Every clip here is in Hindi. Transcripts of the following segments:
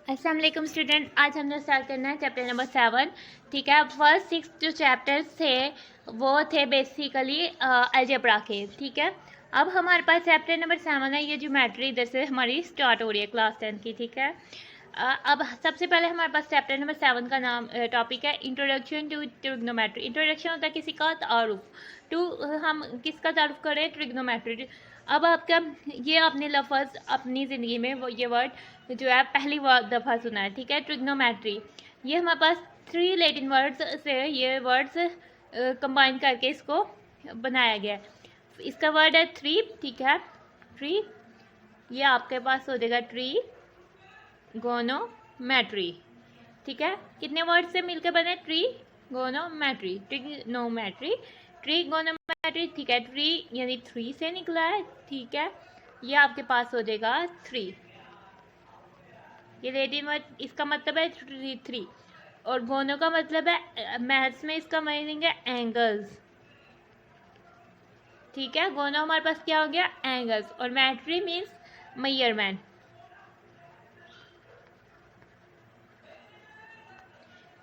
अस्सलाम वालेकुम स्टूडेंट, आज हमने स्टार्ट करना है चैप्टर नंबर 7। ठीक है, फर्स्ट 6 जो चैप्टर्स थे वो थे बेसिकली अलजेब्रा के। ठीक है, अब हमारे पास चैप्टर नंबर 7 है। ये ज्योमेट्री इधर से हमारी स्टार्ट हो रही है क्लास 10 की। ठीक है, अब सबसे पहले हमारे पास चैप्टर नंबर 7 का नाम टॉपिक है इंट्रोडक्शन टू ट्रिग्नोमेट्री। इंट्रोडक्शन होता है किसी का तारुफ टू, हम किसका तारुफ करें, ट्रिग्नोमेट्री। अब आपका ये आपने लफ्ज़ अपनी ज़िंदगी में वो ये वर्ड जो है पहली दफ़ा सुना है। ठीक है, ट्रिग्नोमेट्री ये हमारे पास 3 लैटिन वर्ड्स से ये वर्ड्स कंबाइन करके इसको बनाया गया है। इसका वर्ड है थ्री। ठीक है, ट्री, ये आपके पास हो जाएगा ट्री गोनोमेट्री। ठीक है, कितने वर्ड से मिलकर बने, ट्री गोनोमेट्री, ट्रिग्नोमेट्री, ट्रिगोनोमेट्री। ठीक है, ट्री यानी 3 से निकला है। ठीक है, ये आपके पास हो जाएगा 3। ये लैटिन वर्ड इसका मतलब है 3 और गोनो का मतलब है मैथ्स में इसका मीनिंग है एंगल्स। ठीक है, गोनो हमारे पास क्या हो गया, एंगल्स, और मैट्री मीन्स मेजरमेंट।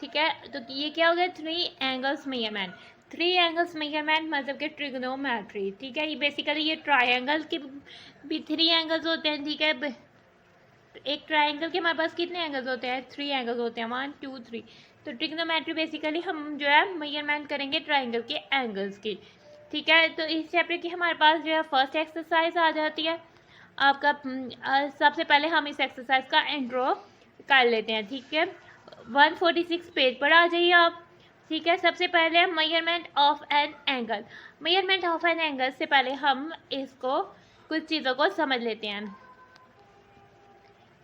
ठीक है, तो ये क्या हो गया, 3 एंगल्स मेजरमेंट। 3 एंगल्स मेजरमेंट मतलब कि ट्रिग्नोमेट्री। ठीक है, ये बेसिकली ये ट्रायंगल के भी 3 एंगल्स होते हैं। ठीक है, एक ट्रायंगल के हमारे पास कितने एंगल्स होते हैं, 3 एंगल्स होते हैं, 1 2 3। तो ट्रिग्नोमेट्री बेसिकली हम जो है मेजरमेंट करेंगे ट्रायंगल के एंगल्स की। ठीक है, तो इस चैप्टर की हमारे पास जो है फर्स्ट एक्सरसाइज आ जाती है आपका। सबसे पहले हम इस एक्सरसाइज का इंट्रो कर लेते हैं। ठीक है, 146 पेज पर आ जाइए आप। ठीक है, सबसे पहले measurement of an angle. Measurement of an angle से पहले हम इसको कुछ चीज़ों को समझ लेते हैं।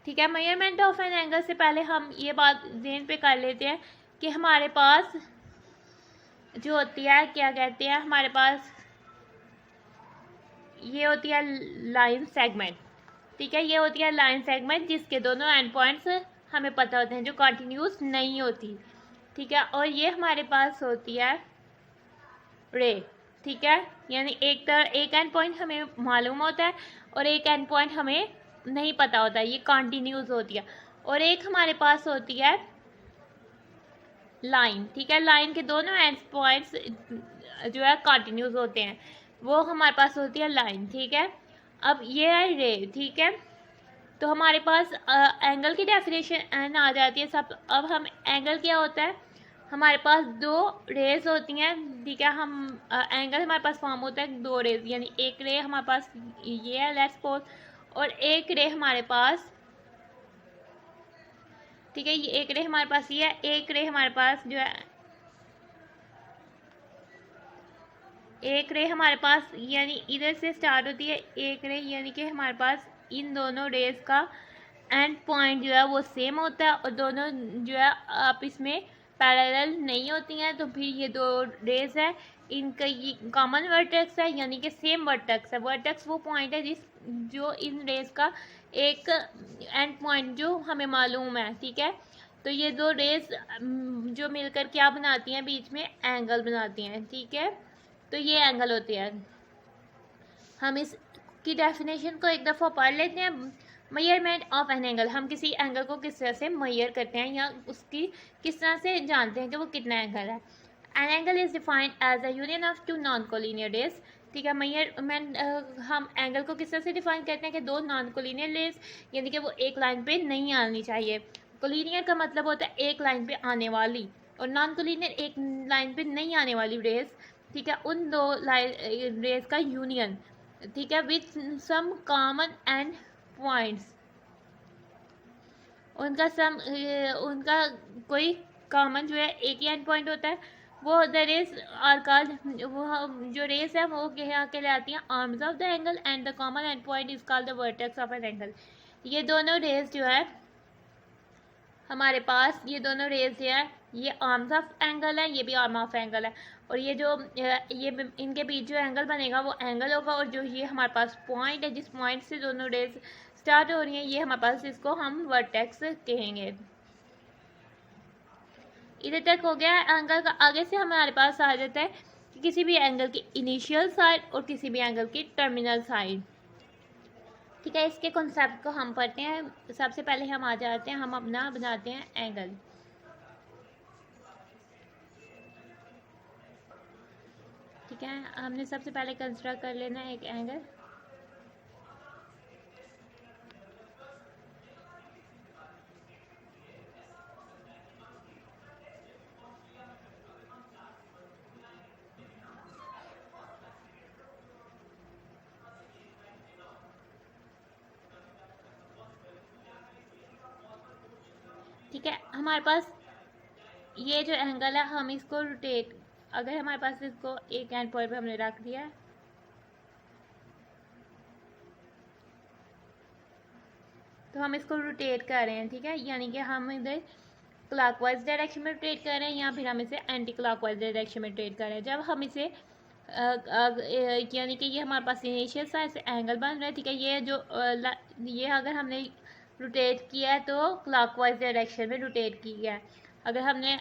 ठीक है, मेजरमेंट ऑफ एन एंगल से पहले हम ये बात ध्यान पे कर लेते हैं कि हमारे पास जो होती है, क्या कहते हैं, हमारे पास ये होती है लाइन सेगमेंट। ठीक है, ये होती है लाइन सेगमेंट जिसके दोनों एंड पॉइंट्स हमें पता होते हैं, जो कंटिन्यूस नहीं होती। ठीक है, और ये हमारे पास होती है रे। ठीक है, यानी एक एंड पॉइंट हमें मालूम होता है और एक एंड पॉइंट हमें नहीं पता होता, ये कंटिन्यूस होती है। और एक हमारे पास होती है लाइन। ठीक है, लाइन के दोनों एंड पॉइंट्स जो है कंटिन्यूस होते हैं, वो हमारे पास होती है लाइन। ठीक है, अब ये है रे। ठीक है, तो हमारे पास एंगल की डेफिनेशन एन आ जाती है सब। अब हम एंगल क्या होता है, हमारे पास 2 रेज होती हैं। ठीक है, हम एंगल हमारे पास फॉर्म होता है 2 रेज, यानी एक रे हमारे पास ये है लेट्स सपोज, और एक रे हमारे पास, ठीक है, ये एक रे हमारे पास ये है, एक रे हमारे पास जो है, एक रे हमारे पास यानी इधर से स्टार्ट होती है एक रे, यानी कि हमारे पास इन दोनों रेज का एंड पॉइंट जो है वो सेम होता है और दोनों जो है आप इसमें पैरेलल नहीं होती हैं। तो फिर ये 2 रेज है, इनका ये कॉमन वर्टेक्स है, यानी कि सेम वर्टेक्स है। वर्टेक्स वो पॉइंट है जो इन रेज का एक एंड पॉइंट जो हमें मालूम है। ठीक है, तो ये 2 रेज जो मिलकर क्या बनाती हैं, बीच में एंगल बनाती हैं। ठीक है, तो ये एंगल होते हैं। हम इसकी डेफिनेशन को एक दफ़ा पढ़ लेते हैं। मेजरमेंट ऑफ एन एंगल, हम किसी एंगल को किस तरह से मेजर करते हैं या उसकी किस तरह से जानते हैं कि वो कितना एंगल है। An angle is defined as a union of 2 non collinear rays. ठीक है, मेजरमेंट हम एंगल को किस तरह से डिफाइन करते हैं कि 2 नॉन कोलिनियर रेज, यानी कि वो एक लाइन पे नहीं आनी चाहिए। कोलिनियर का मतलब होता है एक लाइन पे आने वाली, और नॉन कोलिनियर एक लाइन पे नहीं आने वाली रेज। ठीक है, उन 2 रेज का यूनियन। ठीक है, with some common end points, उनका कोई कॉमन जो है एक ही एंड पॉइंट होता है, वो द रेज आर कॉल्ड, वो जो रेस है वो क्या कहलाती हैं, arms of the angle, and the common and point is called the vertex of an angle. ये दोनों रेस जो है हमारे पास, ये दोनों रेज है, ये आर्म्स ऑफ एंगल है, ये भी आर्म ऑफ एंगल है, और ये जो ये इनके बीच जो एंगल बनेगा वो एंगल होगा, और जो ये हमारे पास पॉइंट है, जिस पॉइंट से दोनों रेज स्टार्ट हो रही हैं, ये हमारे पास, इसको हम वर्टेक्स कहेंगे। इधर तक हो गया एंगल का। आगे से हमारे पास आ जाता है कि किसी भी एंगल की इनिशियल साइड और किसी भी एंगल की टर्मिनल साइड। ठीक है, इसके कॉन्सेप्ट को हम पढ़ते हैं। सबसे पहले हम आ जाते हैं, हम अपना बनाते हैं एंगल। ठीक है, हमने सबसे पहले कंस्ट्रक्ट कर लेना है एक एंगल। ठीक है, हमारे पास ये जो एंगल है, हम इसको रोटेट, अगर हमारे पास इसको एक एंड पॉइंट पे हमने रख दिया है, तो हम इसको रोटेट कर रहे हैं। ठीक है, यानी कि हम इधर क्लॉकवाइज डायरेक्शन में रोटेट कर रहे हैं या फिर हम इसे एंटी क्लॉकवाइज डायरेक्शन में रोटेट कर रहे हैं। जब हम इसे यानी कि ये हमारे पास इनिशियल साइड से एंगल बन रहा है। ठीक है, ये जो ये अगर हमने रोटेट किया है तो क्लॉकवाइज डायरेक्शन में रोटेट किया है। अगर हमने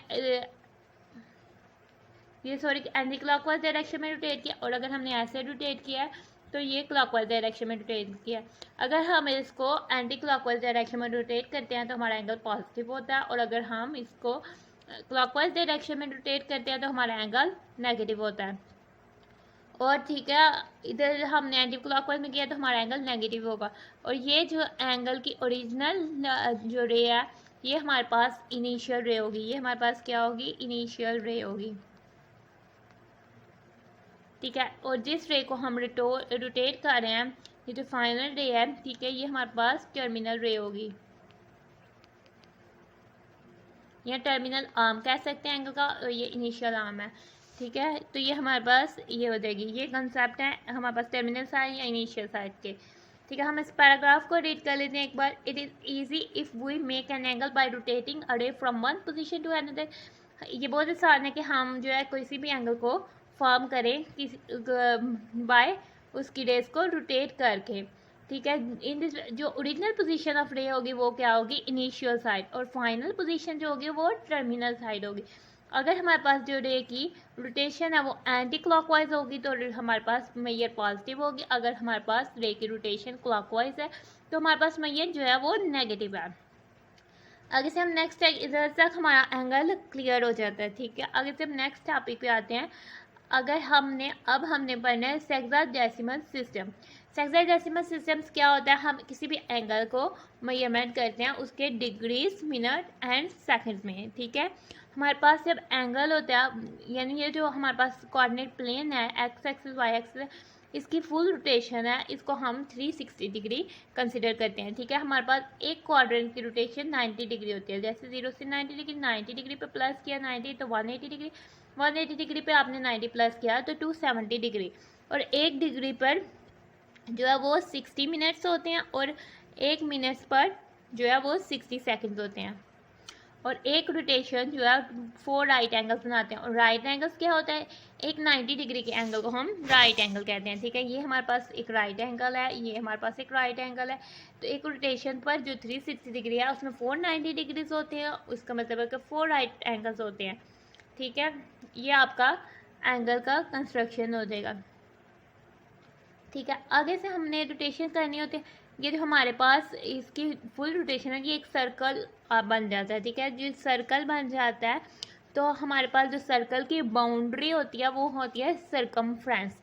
ये सॉरी एंटी क्लॉकवाइज डायरेक्शन में रोटेट किया, और अगर हमने ऐसे रोटेट किया है तो ये क्लॉकवाइज डायरेक्शन में रोटेट किया। अगर हम इसको एंटी क्लॉकवाइज डायरेक्शन में रोटेट करते हैं तो हमारा एंगल पॉजिटिव होता है, और अगर हम इसको क्लॉकवाइज डायरेक्शन में रोटेट करते हैं तो हमारा एंगल नेगेटिव होता है। और ठीक है, इधर हमने एंटी क्लॉकवाइज में किया तो हमारा एंगल नेगेटिव होगा। और ये जो एंगल की ओरिजिनल जो रे है, ये हमारे पास इनिशियल रे होगी। ये हमारे पास क्या होगी? इनिशियल रे होगी। ठीक है, और जिस रे को हम रोटेट कर रहे हैं, ये जो फाइनल रे है, ठीक है, ये हमारे पास टर्मिनल रे होगी, या टर्मिनल आर्म कह सकते हैं एंगल का, और ये इनिशियल आर्म है। ठीक है, तो ये हमारे पास ये हो जाएगी। ये कंसेप्ट है हमारे पास टर्मिनल साइड या इनिशियल साइड के। ठीक है, हम इस पैराग्राफ को रीड कर लेते हैं एक बार। It is easy if we make an angle by rotating a ray from one position to another. ये बहुत आसान है कि हम जो है किसी भी एंगल को फॉर्म करें किसी बाय उसकी रेस को रोटेट करके। ठीक है, इन दिस जो ओरिजिनल पोजीशन ऑफ रे होगी वो क्या होगी? इनिशियल साइड, और फाइनल पोजीशन जो होगी वो टर्मिनल साइड होगी। अगर हमारे पास जो रे की रोटेशन है वो एंटी क्लॉकवाइज होगी तो हमारे पास मेजर पॉजिटिव होगी। अगर हमारे पास रे की रोटेशन क्लॉकवाइज है तो हमारे पास मेजर जो है वो नेगेटिव है। आगे से हम नेक्स्ट, इधर तक हमारा एंगल क्लियर हो जाता है। ठीक है, आगे से हम नेक्स्ट टॉपिक पे आते हैं। अगर अब हमने पढ़ना है सेक्साडेसिमल सिस्टम। सेक्साडेसिमल सिस्टम्स क्या होता है? हम किसी भी एंगल को मेजरमेंट करते हैं उसके डिग्रीज, मिनट एंड सेकंड्स में। ठीक है, हमारे पास जब एंगल होता है, यानी ये जो हमारे पास कोऑर्डिनेट प्लेन है, एक्स एक्सिस वाई एक्सिस, इसकी फुल रोटेशन है, इसको हम 360 डिग्री कंसिडर करते हैं। ठीक है, हमारे पास एक क्वाड्रेंट की रोटेशन 90 डिग्री होती है। जैसे 0 से 90 डिग्री, 90 डिग्री पे प्लस किया 90 तो 180 डिग्री, 180 डिग्री पे आपने 90 प्लस किया तो 270 डिग्री, और एक डिग्री पर जो है वो 60 मिनट्स होते हैं, और एक मिनट्स पर जो है वो 60 सेकंड्स होते हैं। और एक रोटेशन जो है 4 राइट एंगल्स बनाते हैं। और राइट एंगल्स क्या होता है? एक 90 डिग्री के एंगल को हम राइट एंगल कहते हैं। ठीक है, ये हमारे पास एक राइट एंगल है, ये हमारे पास एक राइट एंगल है। तो एक रोटेशन पर जो 360 डिग्री है उसमें 490 डिग्रीज होते हैं, उसका मतलब है कि 4 राइट एंगल्स होते हैं। ठीक है, ये आपका एंगल का कंस्ट्रक्शन हो जाएगा। ठीक है, आगे से हमने रोटेशन करनी होती है। ये जो हमारे पास इसकी फुल रोटेशन है, ये एक सर्कल बन जाता है। ठीक है, जो सर्कल बन जाता है तो हमारे पास जो सर्कल की बाउंड्री होती है वो होती है सर्कमफ्रेंस।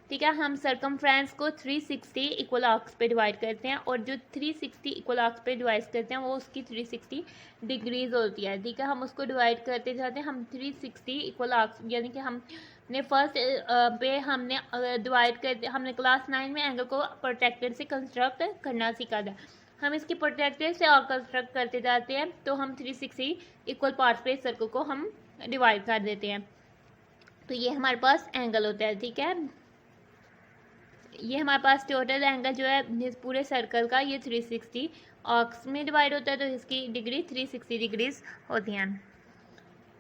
ठीक है, हम सर्कमफ्रेंस को 360 इक्वल आर्क्स पे डिवाइड करते हैं, और जो 360 इक्वल आर्क्स पे डिवाइड करते हैं वो उसकी 360 डिग्रीज होती है। ठीक है, हम उसको डिवाइड करते जाते हैं। हम 360 इक्वल आर्क्स, यानी कि हमने फर्स्ट पे हमने डिवाइड करते, हमने क्लास 9 में एंगल को प्रोट्रैक्टर से कंस्ट्रक्ट करना सीखा था। हम इसकी प्रोट्रैक्टर से और कंस्ट्रक्ट करते जाते हैं, तो हम 360 इक्वल पार्ट्स पे सर्कल को हम डिवाइड कर देते हैं। तो ये हमारे पास एंगल होता है। ठीक है, ये हमारे पास टोटल एंगल जो है इस पूरे सर्कल का, ये 360 आर्क्स में डिवाइड होता है, तो इसकी डिग्री 360 डिग्रीज होती हैं।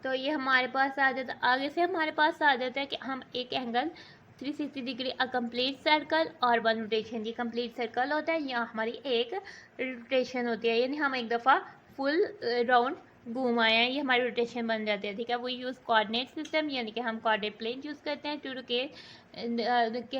तो ये हमारे पास आ जाता है। आगे से हमारे पास आ जाता है कि हम एक एंगल 360 डिग्री अ कंप्लीट सर्कल और वन रोटेशन, ये कंप्लीट सर्कल होता है या हमारी एक रोटेशन होती है, यानी हम एक दफ़ा फुल राउंड घूम आए हैं, ये हमारी रोटेशन बन जाती है। ठीक है, वो यूज़ कोऑर्डिनेट सिस्टम, यानी कि हम कोऑर्डिनेट प्लेन यूज़ करते हैं टू के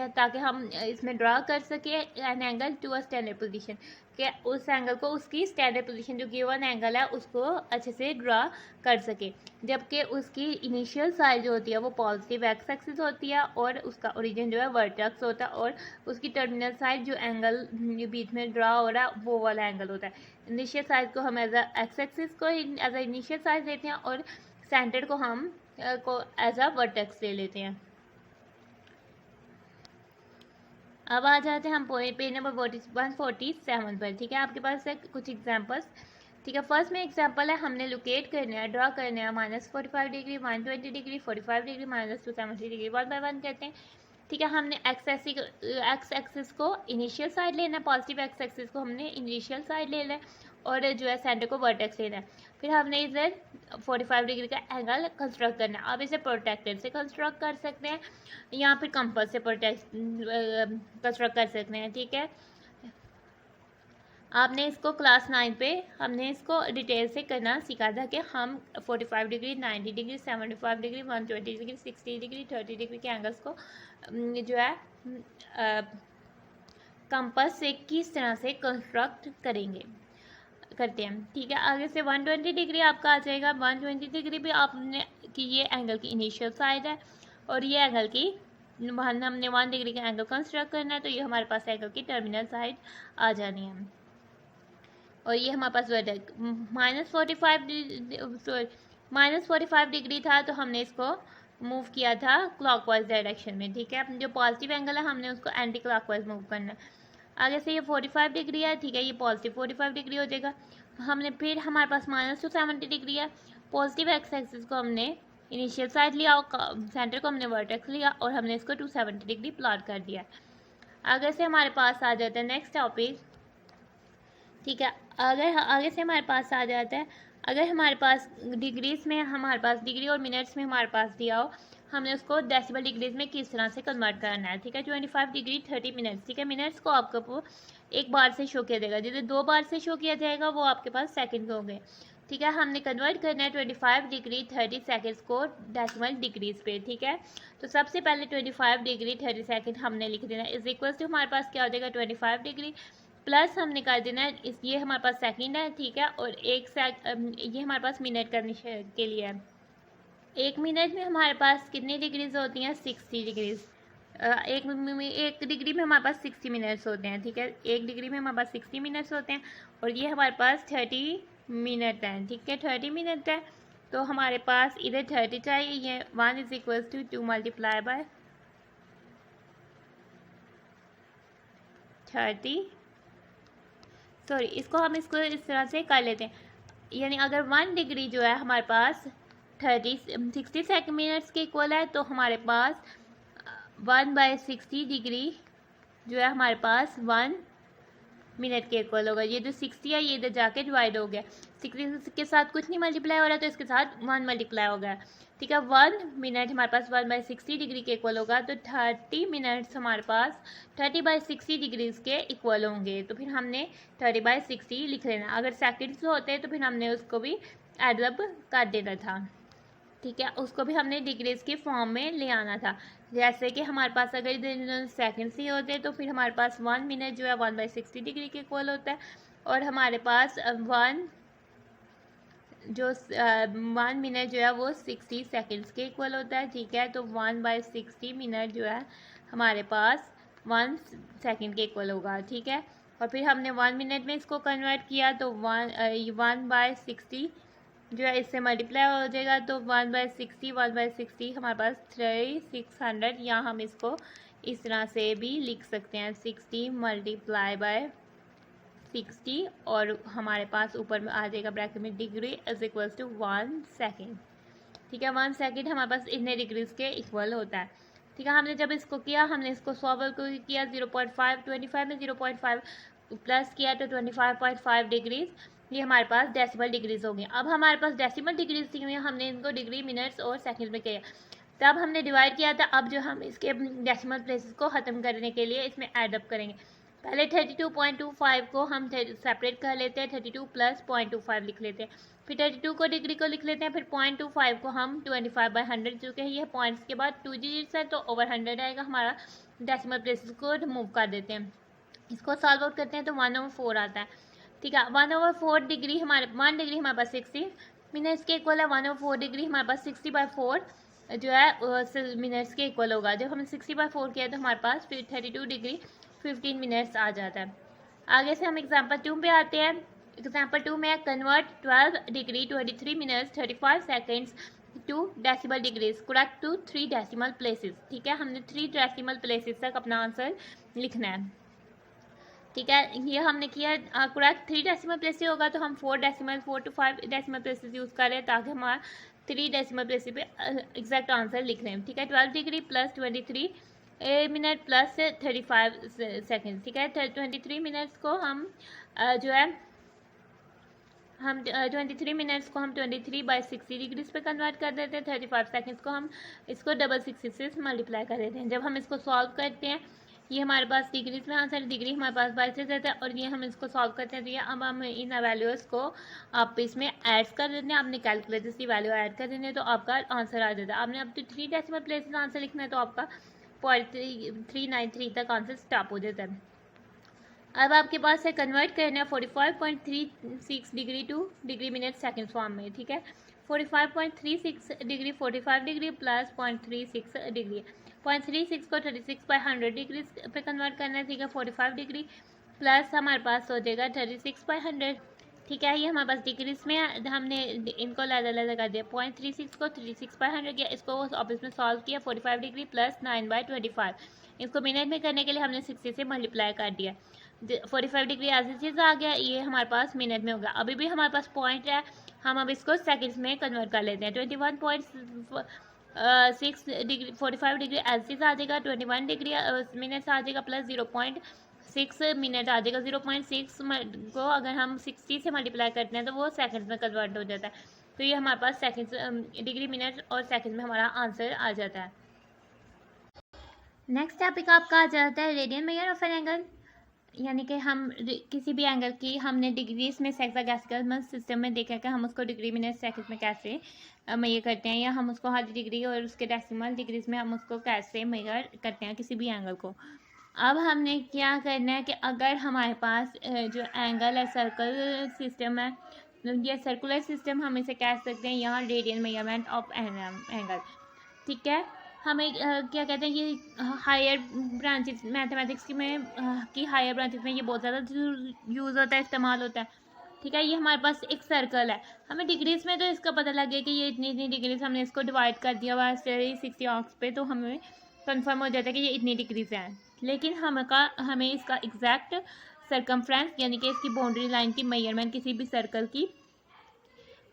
ताकि हम इसमें ड्रा कर सके an angle to a standard position, कि उस एंगल को उसकी स्टैंडर्ड पोजीशन जो गिवन एंगल है उसको अच्छे से ड्रा कर सके। जबकि उसकी इनिशियल साइड जो होती है वो पॉजिटिव एक्स एक्सिस होती है और उसका ओरिजिन जो है वर्टेक्स होता है, और उसकी टर्मिनल साइड जो एंगल बीच में ड्रा हो रहा है वो वाला एंगल होता है। इनिशियल साइज को हम एज अ एक्स एक्सिस को एज अ इनिशियल साइज लेते हैं और सेंटर को हम को एज अ वर्टेक्स ले लेते हैं। अब आ जाते हैं हम पेज नंबर 147 पर। ठीक है, आपके पास है कुछ एग्जांपल्स। ठीक है, फर्स्ट में एग्जांपल है, हमने लोकेट करना है, ड्रा करना है -45 degree, 120 degree, 45 degree, -270 degree, 1 by 1 कहते हैं। ठीक है, हमने एक्स एक्सिस को इनिशियल साइड लेना है, पॉजिटिव एक्स एक्सिस को हमने इनिशियल साइड लेना है और जो है सेंटर को वर्टेक्स लेना है। फिर हमने इधर 45 डिग्री का एंगल कंस्ट्रक्ट करना है। अब इसे प्रोटेक्टर से कंस्ट्रक्ट कर सकते हैं या फिर कंपास से कंस्ट्रक्ट कर सकते हैं। ठीक है, आपने इसको क्लास 9 पे हमने इसको डिटेल से करना सीखा था कि हम 45 degree, 90 degree, 75 degree, 120 degree, 60 degree, 30 degree के एंगल्स को जो है कंपास से किस तरह से कंस्ट्रक्ट करते हैं। ठीक है, आगे से 120 डिग्री आपका आ जाएगा। 120 डिग्री भी आपने कि ये एंगल की इनिशियल साइड है और ये एंगल की हमने 1 डिग्री का एंगल कंस्ट्रक्ट करना है, तो ये हमारे पास एंगल की टर्मिनल साइड आ जानी है। और ये हमारे पास -45 डिग्री था, तो हमने इसको मूव किया था क्लॉकवाइज डायरेक्शन में। ठीक है, जो पॉजिटिव एंगल है हमने उसको एंटी क्लॉकवाइज मूव करना है। आगे से ये 45 डिग्री है। ठीक है, ये पॉजिटिव 45 डिग्री हो जाएगा। हमने फिर हमारे पास -270 डिग्री है। पॉजिटिव एक्स एक्सिस को हमने इनिशियल साइड लिया और सेंटर को हमने वर्टेक्स लिया और हमने इसको 270 डिग्री प्लॉट कर दिया। आगे से हमारे पास आ जाता है नेक्स्ट टॉपिक। ठीक है, अगर आगे से हमारे पास आ जाता है, अगर हमारे पास डिग्रीज में हमारे पास डिग्री और मिनट्स में हमारे पास दिया हो, हमने उसको डेसिमल डिग्रीज में किस तरह से कन्वर्ट करना है। ठीक है, 25 डिग्री 30 मिनट्स। ठीक है, मिनट्स को आपको एक बार से शो किया जाएगा, जैसे 2 बार से शो किया जाएगा वो आपके पास सेकंड हो गए। ठीक है, हमने कन्वर्ट करना है 25 डिग्री 30 सेकंड्स को डेसिमल डिग्रीज पे। ठीक है, तो सबसे पहले 25 डिग्री 30 सेकंड हमने लिख देना इज इक्वल टू हमारे पास क्या हो जाएगा 25 डिग्री प्लस हमने कर देना है इस ये हमारे पास सेकंड है। ठीक है, और ये हमारे पास मिनट करने के लिए है। 1 मिनट में हमारे पास कितनी डिग्रीज होती हैं 60 डिग्रीज। एक डिग्री में हमारे पास 60 मिनट्स होते हैं। ठीक है, 1 डिग्री में हमारे पास 60 मिनट्स होते हैं और ये हमारे पास 30 मिनट है। ठीक है, 30 मिनट है, तो हमारे पास इधर 30 चाहिए, ये 1 is equal to 2 multiply by 30। Sorry, इसको इस तरह से कर लेते हैं, यानी अगर 1 डिग्री जो है हमारे पास 60 मिनट्स के इक्वल है, तो हमारे पास 1/60 डिग्री जो है हमारे पास 1 मिनट के इक्वल होगा। ये जो 60 है ये इधर जाके डिवाइड हो गया, 60 के साथ कुछ नहीं मल्टीप्लाई हो रहा है तो इसके साथ 1 मल्टीप्लाई हो गया। ठीक है, 1 मिनट हमारे पास 1/60 डिग्री के इक्वल होगा, तो 30 मिनट्स हमारे पास 30/60 डिग्रीज के इक्वल होंगे। तो फिर हमने 30/60 लिख लेना। अगर सेकंड्स होते तो फिर हमने उसको भी एडअप कर देना था। ठीक है, उसको भी हमने डिग्रीज के फॉर्म में ले आना था। जैसे कि हमारे पास अगर इधर सेकंड्स ही होते तो फिर हमारे पास 1 मिनट जो है 1/60 डिग्री के इक्वल होता है और हमारे पास 1 मिनट जो है वो 60 सेकंड्स के इक्वल होता है। ठीक है, तो 1/60 मिनट जो है हमारे पास 1 सेकंड के इक्वल होगा। ठीक है, और फिर हमने 1 मिनट में इसको कन्वर्ट किया तो 1/60 जो है इससे मल्टीप्लाई हो जाएगा, तो 1/60 हमारे पास 3600, या हम इसको इस तरह से भी लिख सकते हैं 60 मल्टीप्लाई बाय 60 और हमारे पास ऊपर में आ जाएगा ब्रैकेट में degree is equal to 1 second. ठीक है, 1 सेकेंड हमारे पास इतने डिग्रीज के इक्वल होता है। ठीक है, हमने जब इसको किया, हमने इसको सॉल्व किया 0.5, 25 में 0.5 प्लस किया तो 25.5 डिग्रीज, ये हमारे पास डेसिमल डिग्रीज हो गई। अब हमारे पास डेसिमल डिग्रीज थी, हमने इनको डिग्री मिनट्स और सेकंड में किया, तब हमने डिवाइड किया था। अब जो हम इसके डेसिमल प्लेसेस को ख़त्म करने के लिए इसमें एडअप करेंगे। पहले 32.25 को हम सेपरेट कर लेते हैं, 32 प्लस 0.25 लिख लेते हैं, फिर 32 को डिग्री को लिख लेते हैं, फिर 0.25 को हम 25/100 चुके हैं, ये पॉइंट्स के बाद 2 डिजिट्स है तो ओवर 100 आएगा हमारा। डेसिमल प्लेसेस को रिमूव कर देते हैं, इसको सॉल्व आउट करते हैं तो 1/4 आता है। ठीक है, 1/4 डिग्री हमारे 1 डिग्री हमारे पास 60 मिनट्स के इक्वल है, 1/4 डिग्री हमारे पास 60/4 जो है मिनट्स के इक्वल होगा। जब हमने 60/4 किया तो हमारे पास फिर 32 डिग्री 15 मिनट्स आ जाता है। आगे से हम एग्जाम्पल 2 पे आते हैं। एग्जाम्पल 2 में convert 12 degree 23 minutes 35 seconds to decimal degrees, correct to 3 decimal places. ठीक है, हमने 3 डेसिमल प्लेसेस तक अपना आंसर लिखना है। ठीक है, ये हमने किया। करेक्ट 3 डेसिमल प्लेसेस होगा तो हम 4 to 5 डेसिमल प्लेसेस यूज़ करें ताकि हमारा 3 डेसिमल प्लेसेस पे एग्जैक्ट आंसर लिख रहे हैं। ठीक है, 12 degree plus 23 minute plus 35 second. ठीक है, 23 मिनट्स को हम जो है हम 23 मिनट्स को हम 23/60 डिग्रीज पे कन्वर्ट कर देते हैं। 35 सेकेंड्स को हम इसको 66 से मल्टीप्लाई कर देते हैं। जब हम इसको सॉल्व करते हैं, ये हमारे पास डिग्रीज में आंसर, डिग्री हमारे पास 22 रहता है और ये हम इसको सॉल्व करते हैं तो ये अब हम इन वैल्यूज़ को आप इसमें ऐड कर देते हैं, आपने कैलकुलेटर की वैल्यू ऐड कर देनी है तो आपका आंसर आ जाता है। आपने अब तो 3 डेसिमल प्लेसेस आंसर लिखना है तो आपका 0.393 तक आंसर स्टॉप हो जाता है। अब आपके पास है कन्वर्ट करना है 45.36 degree two degree minute second form में। ठीक है, 45.36 डिग्री 45 डिग्री प्लस 0.36 डिग्री, 0.36 को 36/100 डिग्री पे कन्वर्ट करना है। ठीक है, 45 डिग्री प्लस हमारे पास हो जाएगा 36/100। ठीक है, ये हमारे पास डिग्रीज में हमने इनको अलग कर दिया। 0.36 को 36/100 किया, इसको ऑफिस में सॉल्व किया। 45 डिग्री प्लस 9/25, इसको मिनट में करने के लिए हमने 60 से मल्टीप्लाई कर दिया। 45 डिग्री ऐसी चीज़ आ गया, ये हमारे पास मिनट में होगा। अभी भी हमारे पास पॉइंट है, हम अब इसको सेकंड्स में कन्वर्ट कर लेते हैं। 21.6 डिग्री 45 डिग्री ऐसी चीज़ आ जाएगा, 21 डिग्री मिनट्स आ जाएगा प्लस 0.6 मिनट आ जाएगा। 0.6 को अगर हम 60 से मल्टीप्लाई करते हैं तो वो सेकंड्स में कन्वर्ट हो जाता है। तो ये हमारे पास सेकंड्स डिग्री मिनट और सेकंड में हमारा आंसर आ जाता है। नेक्स्ट टॉपिक आपका आ जाता है radian measure of an angle, यानी कि हम किसी भी एंगल की हमने डिग्रीज में हेक्साडेसिमल सिस्टम में देखा कि हम उसको डिग्री मिनट सेकंड में कैसे मेजर करते हैं, या हम उसको हर डिग्री और उसके डेसिमल डिग्रीज में हम उसको कैसे मेजर करते हैं किसी भी एंगल को। अब हमने क्या करना है कि अगर हमारे पास जो एंगल है सर्कल सिस्टम है, ये सर्कुलर सिस्टम हम इसे कह सकते हैं यहाँ रेडियन मेजरमेंट ऑफ एंगल। ठीक है, हमें क्या कहते हैं, ये हायर ब्रांचेस मैथमेटिक्स की में की हायर ब्रांचेस में ये बहुत ज़्यादा यूज़ होता है, इस्तेमाल होता है। ठीक है, ये हमारे पास एक सर्कल है, हमें डिग्रीज में तो इसका पता लग गया कि ये इतनी डिग्रीज, हमने इसको डिवाइड कर दिया हुआ 60 आर्क्स पे तो हमें कंफर्म हो जाता है कि ये इतनी डिग्रीज हैं। लेकिन हमें इसका एग्जैक्ट सर्कमफ्रेंस यानी कि इसकी बाउंड्री लाइन की मेजरमेंट किसी भी सर्कल की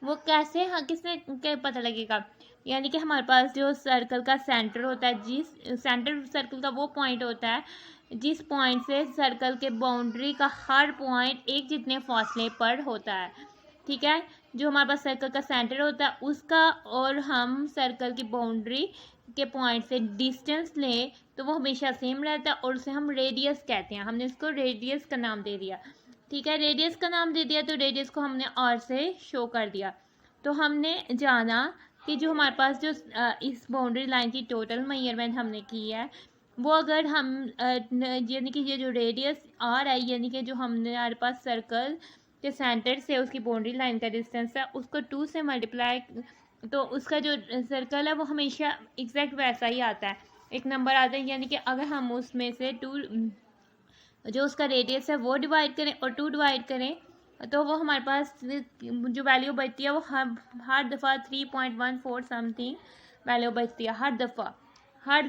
वो कैसे किसने पता लगेगा, यानी कि हमारे पास जो सर्कल का सेंटर होता है, जिस सेंटर सर्कल का वो पॉइंट होता है जिस पॉइंट से सर्कल के बाउंड्री का हर पॉइंट एक जितने फासले पर होता है। ठीक है, जो हमारे पास सर्कल का सेंटर होता है उसका और हम सर्कल की बाउंड्री के पॉइंट से डिस्टेंस लें तो वो हमेशा सेम रहता है और उसे हम रेडियस कहते हैं। हमने इसको रेडियस का नाम दे दिया। ठीक है, रेडियस का नाम दे दिया तो रेडियस को हमने आर से शो कर दिया। तो हमने जाना कि जो हमारे पास जो इस बाउंड्री लाइन की टोटल मेजरमेंट हमने की है वो अगर हम यानी कि ये जो रेडियस आर है, यानी कि जो हमारे पास सर्कल के सेंटर से उसकी बाउंड्री लाइन का डिस्टेंस है उसको 2 से मल्टीप्लाई, तो उसका जो सर्कल है वो हमेशा एग्जैक्ट वैसा ही आता है, एक नंबर आता है। यानी कि अगर हम उसमें से 2 जो उसका रेडियस है वो डिवाइड करें और 2 डिवाइड करें तो वो हमारे पास जो वैल्यू बचती है वो हर दफ़ा 3.14 समथिंग वैल्यू बचती है हर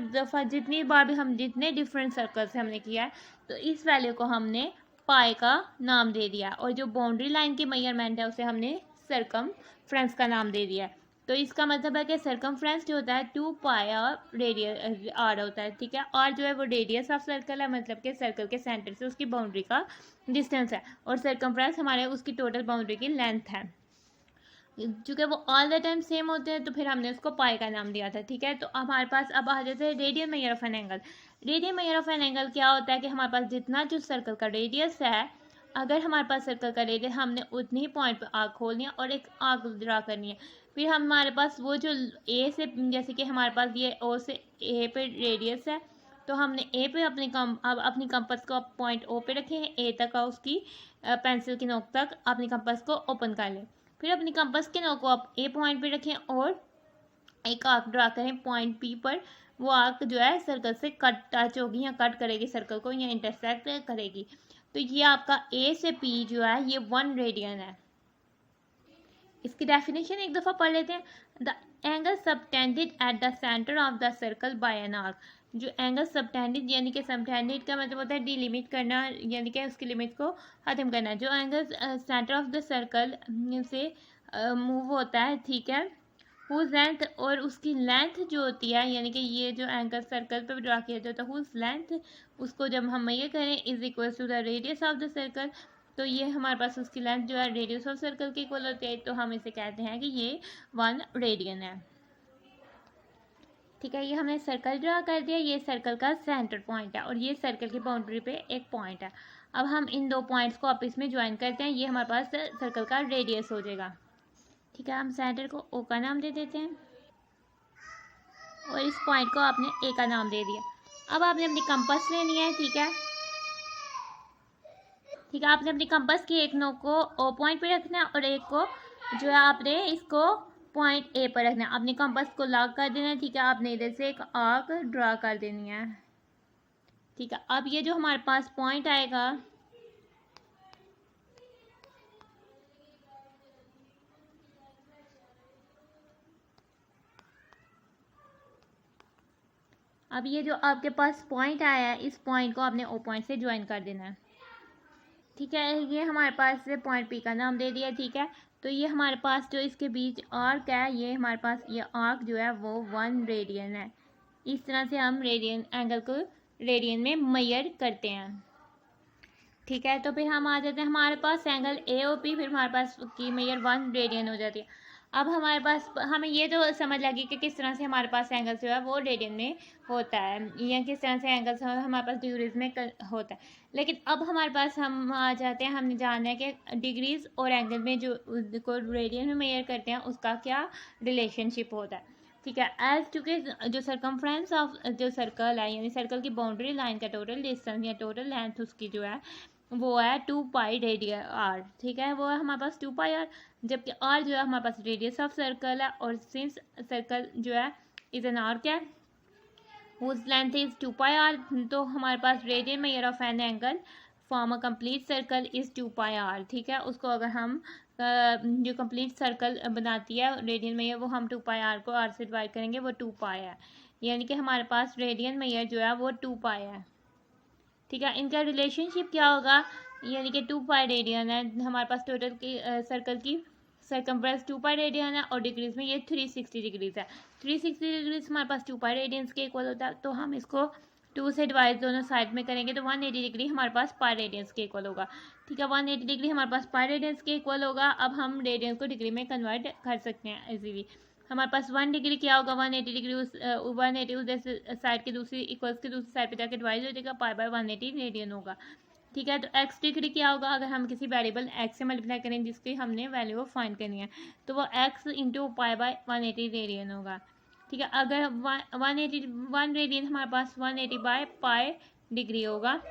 दफ़ा जितनी बार भी हम जितने डिफरेंट सर्कल से हमने किया है तो इस वैल्यू को हमने पाई का नाम दे दिया और जो बाउंड्री लाइन की मेजरमेंट है उसे हमने सर्कमफ्रेंस का नाम दे दिया। तो इसका मतलब है कि सर्कमफ्रेंस जो होता है 2 पाई रेडियस आर होता है। ठीक है, आर जो है वो रेडियस ऑफ सर्कल है, मतलब कि सर्कल के सेंटर से उसकी बाउंड्री का डिस्टेंस है और सर्कमफ्रेंस हमारे उसकी टोटल बाउंड्री की लेंथ है। चूँकि वो ऑल द टाइम सेम होते हैं तो फिर हमने उसको पाई का नाम दिया था। ठीक है, तो हमारे पास अब आ जाते हैं radian measure of an angle. Radian measure of an angle क्या होता है कि हमारे पास जितना जो सर्कल का रेडियस है, अगर हमारे पास सर्कल का रेडियस, हमने उतनी ही पॉइंट पर आर्क खोलनी है और एक आर्क ड्रा करनी है। फिर हमारे पास वो जो ए से, जैसे कि हमारे पास ये ओ से ए पे रेडियस है, तो हमने ए पे अब अपनी कंपास को पॉइंट ओ पे रखे हैं, ए तक उसकी पेंसिल की नोक तक अपनी कंपास को ओपन कर लें। फिर अपनी कंपास के नोक को आप ए पॉइंट पे रखें और एक आर्क ड्रा करें पॉइंट पी पर। वो आर्क जो है सर्कल से कट टच होगी या कट करेगी सर्कल को या इंटरसेक्ट करेगी। तो ये आपका ए से पी जो है ये 1 रेडियन है। इसकी डेफिनेशन एक दफ़ा पढ़ लेते हैं। The angle subtended at the centre of the circle by an arc. जो एंगल सबटेंडेड यानी कि सबटेंडेड का मतलब होता है डिलिमिट करना, यानी कि उसकी लिमिट को ख़त्म करना। जो angle centre of the circle से मूव होता है, ठीक है, हुज लेंथ, और उसकी लेंथ जो होती है, यानी कि ये जो एंगल सर्कल पे ड्रा किया जाता है हुज लेंथ, उसको जब हम ये करें is equal to the radius of the circle, तो ये हमारे पास उसकी लेंथ जो है रेडियस ऑफ सर्कल के इक्वल होती है, तो हम इसे कहते हैं कि ये 1 रेडियन है। ठीक है, ये हमने सर्कल ड्रा कर दिया, ये सर्कल का सेंटर पॉइंट है और ये सर्कल की बाउंड्री पे एक पॉइंट है। अब हम इन दो पॉइंट्स को आपस में ज्वाइन करते हैं, ये हमारे पास सर्कल का रेडियस हो जाएगा। ठीक है, हम सेंटर को ओ का नाम दे देते हैं और इस पॉइंट को आपने ए का नाम दे दिया। अब आपने अपनी कंपास लेनी है। ठीक है, ठीक है, आपने अपनी कंपास की एक नोक को ओ पॉइंट पे रखना है और एक को जो है आपने इसको पॉइंट ए पर रखना है। अपनी कंपास को लॉक कर देना है। ठीक है, आपने इधर से एक आर्क ड्रा कर देनी है। ठीक है, अब ये जो हमारे पास पॉइंट आएगा, अब ये जो आपके पास पॉइंट आया है, इस पॉइंट को आपने ओ पॉइंट से ज्वाइन कर देना है। ठीक है, ये हमारे पास से पॉइंट पी का नाम दे दिया। ठीक है, तो ये हमारे पास जो इसके बीच आर्क है, ये हमारे पास ये आर्क जो है वो 1 रेडियन है। इस तरह से हम रेडियन एंगल को रेडियन में मेजर करते हैं। ठीक है, तो फिर हम आ जाते हैं हमारे पास एंगल ए ओ पी, फिर हमारे पास की मेजर 1 रेडियन हो जाती है। अब हमारे पास हमें ये तो समझ लगी कि किस तरह से हमारे पास एंगल जो है वो रेडियन में होता है या किस तरह से एंगल हमारे पास डिग्रीज में होता है। लेकिन अब हमारे पास हम आ जाते हैं, हमने जानना है कि डिग्रीज और एंगल में जो को रेडियन में मेजर करते हैं उसका क्या रिलेशनशिप होता है। ठीक है, एज चूँकि जो सरकमफ्रेंस ऑफ जो सर्कल है, यानी सर्कल की बाउंड्री लाइन का टोटल डिस्टेंस या टोटल लेंथ उसकी जो है वो है 2 पाई रेडियन आर। ठीक है, वो है हमारे पास 2 पाई आर, जबकि आर जो है हमारे पास रेडियस ऑफ सर्कल है और सिंस सर्कल जो है इज एन आर्क है whose length is 2 pi R, तो हमारे पास radian measure of an angle form a complete circle is 2 pi R. ठीक है, उसको अगर हम जो कंप्लीट सर्कल बनाती है रेडियन मेजर, वो हम 2 पाई आर को आर से डिवाइड करेंगे, वो 2 पाई है, यानी कि हमारे पास रेडियन मेजर जो है वो 2 पाई है। ठीक है, इनका रिलेशनशिप क्या होगा, यानी कि 2 पाई रेडियन है हमारे पास टोटल की सर्कल की सरकमफ्रेंस 2 पाई रेडियन है और डिग्रीज में ये 360 डिग्रीज है। 360 डिग्रीज हमारे पास 2 पाई रेडियंस के इक्वल होता है, तो हम इसको 2 से डिवाइड दोनों साइड में करेंगे तो 180 डिग्री हमारे पास पाई रेडियंस के इक्वल होगा। ठीक है, 180 डिग्री हमारे पास पाई रेडियंस के इक्वल होगा। अब हम रेडियंस को डिग्री में कन्वर्ट कर सकते हैं इजीली। हमारे पास 1 डिग्री क्या होगा, 180 डिग्री उस 180 उधर साइड की दूसरी इक्वल्स की दूसरी साइड पे जाके डिवाइड हो जाएगा, पाई बाय 180 रेडियन होगा। ठीक है, तो x डिग्री क्या होगा, अगर हम किसी वेरिएबल x से मल्टीप्लाई करें जिसकी हमने वैल्यू फाइंड करनी है, तो वो x into pi by 180 radian होगा। ठीक है, अगर 1 रेडियन हमारे पास 180 बाय पाई डिग्री होगा।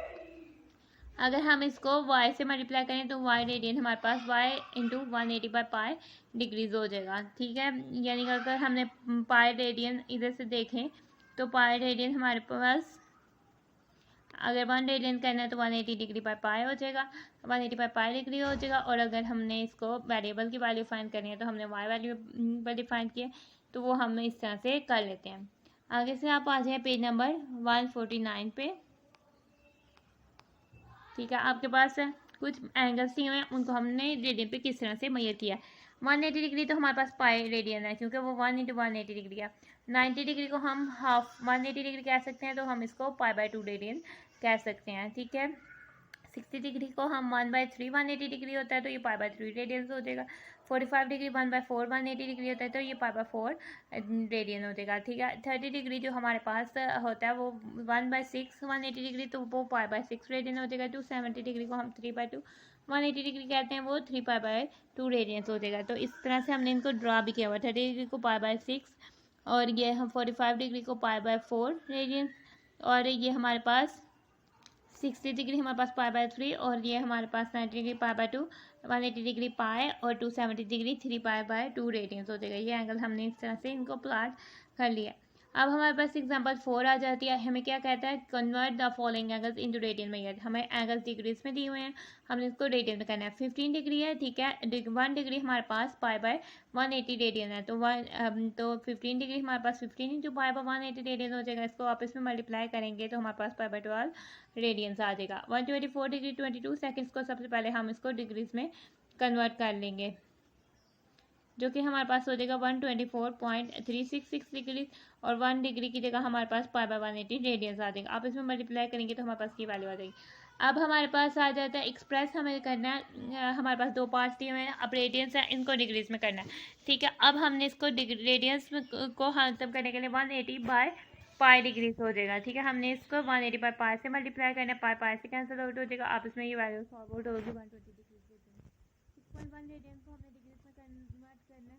अगर हम इसको y से मल्टीप्लाई करें तो y रेडियन हमारे पास y into 180 by pi degrees हो जाएगा। ठीक है, यानी कि अगर हमने पाई रेडियन इधर से देखें तो पाई रेडियन हमारे पास अगर 1 रेडियन करना है तो 180 डिग्री बाई पाई हो जाएगा, 180 बाई पाई डिग्री हो जाएगा। और अगर हमने इसको वेरिएबल की वैल्यू फाइंड करनी है तो हमने y वैल्यू पर डिफाइन किया, तो वो हम इस तरह से कर लेते हैं। आगे से आप आ जाए पेज नंबर 149 पे। ठीक है, आपके पास कुछ एंगल्स दिए हुए हैं, उनको हमने रेडियन पे किस तरह से मेजर किया। 180 डिग्री तो हमारे पास पाई रेडियन है क्योंकि वो 1 इंटू 180 डिग्री है। 90 डिग्री को हम हाफ 180 डिग्री कह सकते हैं, तो हम इसको पाई बाय 2 रेडियन कह सकते हैं। ठीक है, 60 डिग्री को हम 1/3 180 डिग्री होता है तो ये π/3 रेडियंस हो जाएगा। 45 डिग्री 1/4 180 डिग्री होता है तो ये π/4 रेडियन हो जाएगा। ठीक है, 30 डिग्री जो हमारे पास होता है वो 1/6 180 डिग्री तो वो π/6 रेडियन हो जाएगा। 270 डिग्री को हम 3/2 180 डिग्री कहते हैं वो 3π/2 रेडियंस हो जाएगा। तो इस तरह से हमने इनको ड्रा भी किया हुआ। 30 डिग्री को π/6 और ये हम 45 डिग्री को π/4 रेडियंस और ये हमारे पास 60 डिग्री हमारे पास π/3 और ये हमारे पास 90 डिग्री π/2 180 डिग्री पाए और 270 डिग्री 3π/2 रेडियंस हो जाएगा। ये एंगल हमने इस तरह से इनको प्लॉट कर लिया। अब हमारे पास एग्जांपल 4 आ जाती है। हमें क्या कहता है, convert the following angles into radian में। हमें एंगल्स डिग्रीज में दिए हुए हैं, हमने इसको रेडियन में करना है। 15 डिग्री है, ठीक है, 1 डिग्री हमारे पास π/180 रेडियन है तो 15 डिग्री हमारे पास 15 इंटू π/180 रेडियन हो जाएगा। इसको आप इसमें मल्टीप्लाई करेंगे तो हमारे पास π/12 रेडियंस आ जाएगा। 124 डिग्री 22 सेकेंड्स को सबसे पहले हम इसको डिग्रीज में कन्वर्ट कर लेंगे जो कि हमारे पास हो जाएगा 124.366 डिग्री और 1 डिग्री की जगह हमारे पास π/180 रेडियंस आ जाएगा। आप इसमें मल्टीप्लाई करेंगे तो हमारे पास की वैल्यू आ जाएगी। अब हमारे पास आ जाता है एक्सप्रेस, हमें करना है, हमारे पास 2 पार्ट्स दिए हुए हैं। अब रेडियंस है, इनको डिग्रीज में करना है। ठीक है, अब हमने इसको रेडियंस को हासिल करने के लिए 180/π डिग्रीज हो जाएगा। ठीक है, हमने इसको 180/π से मल्टीप्लाई करना है, पाई से कैंसिल आउट हो जाएगा। आप इसमें ये वैल्यू सॉल्व आउट होगी 120 डिग्री 6.1 रेडियंस को हमने डिग्रीज में कन्वर्ट करना है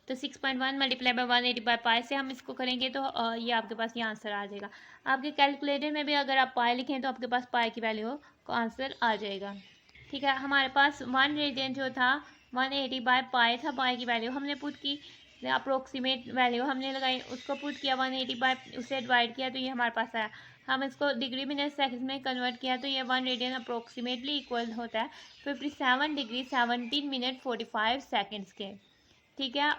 तो 6.1 मल्टीप्लाई बाय 180/π से हम इसको करेंगे तो ये आपके पास ये आंसर आ जाएगा। आपके कैलकुलेटर में भी अगर आप पाई लिखें तो आपके पास पाई की वैल्यू को आंसर आ जाएगा। ठीक है, हमारे पास 1 रेडियन जो था 180/π था, पाई की वैल्यू हमने पुट की, अप्रोक्सीमेट वैल्यू हमने लगाई, उसको पुट किया 180 उससे डिवाइड किया तो ये हमारे पास आया। हम इसको डिग्री मिनट सेकंड में कन्वर्ट किया तो ये 1 रेडियन अप्रोक्सीमेटली इक्वल होता है 57 डिग्री 17 मिनट 45 सेकेंड्स के। ठीक है,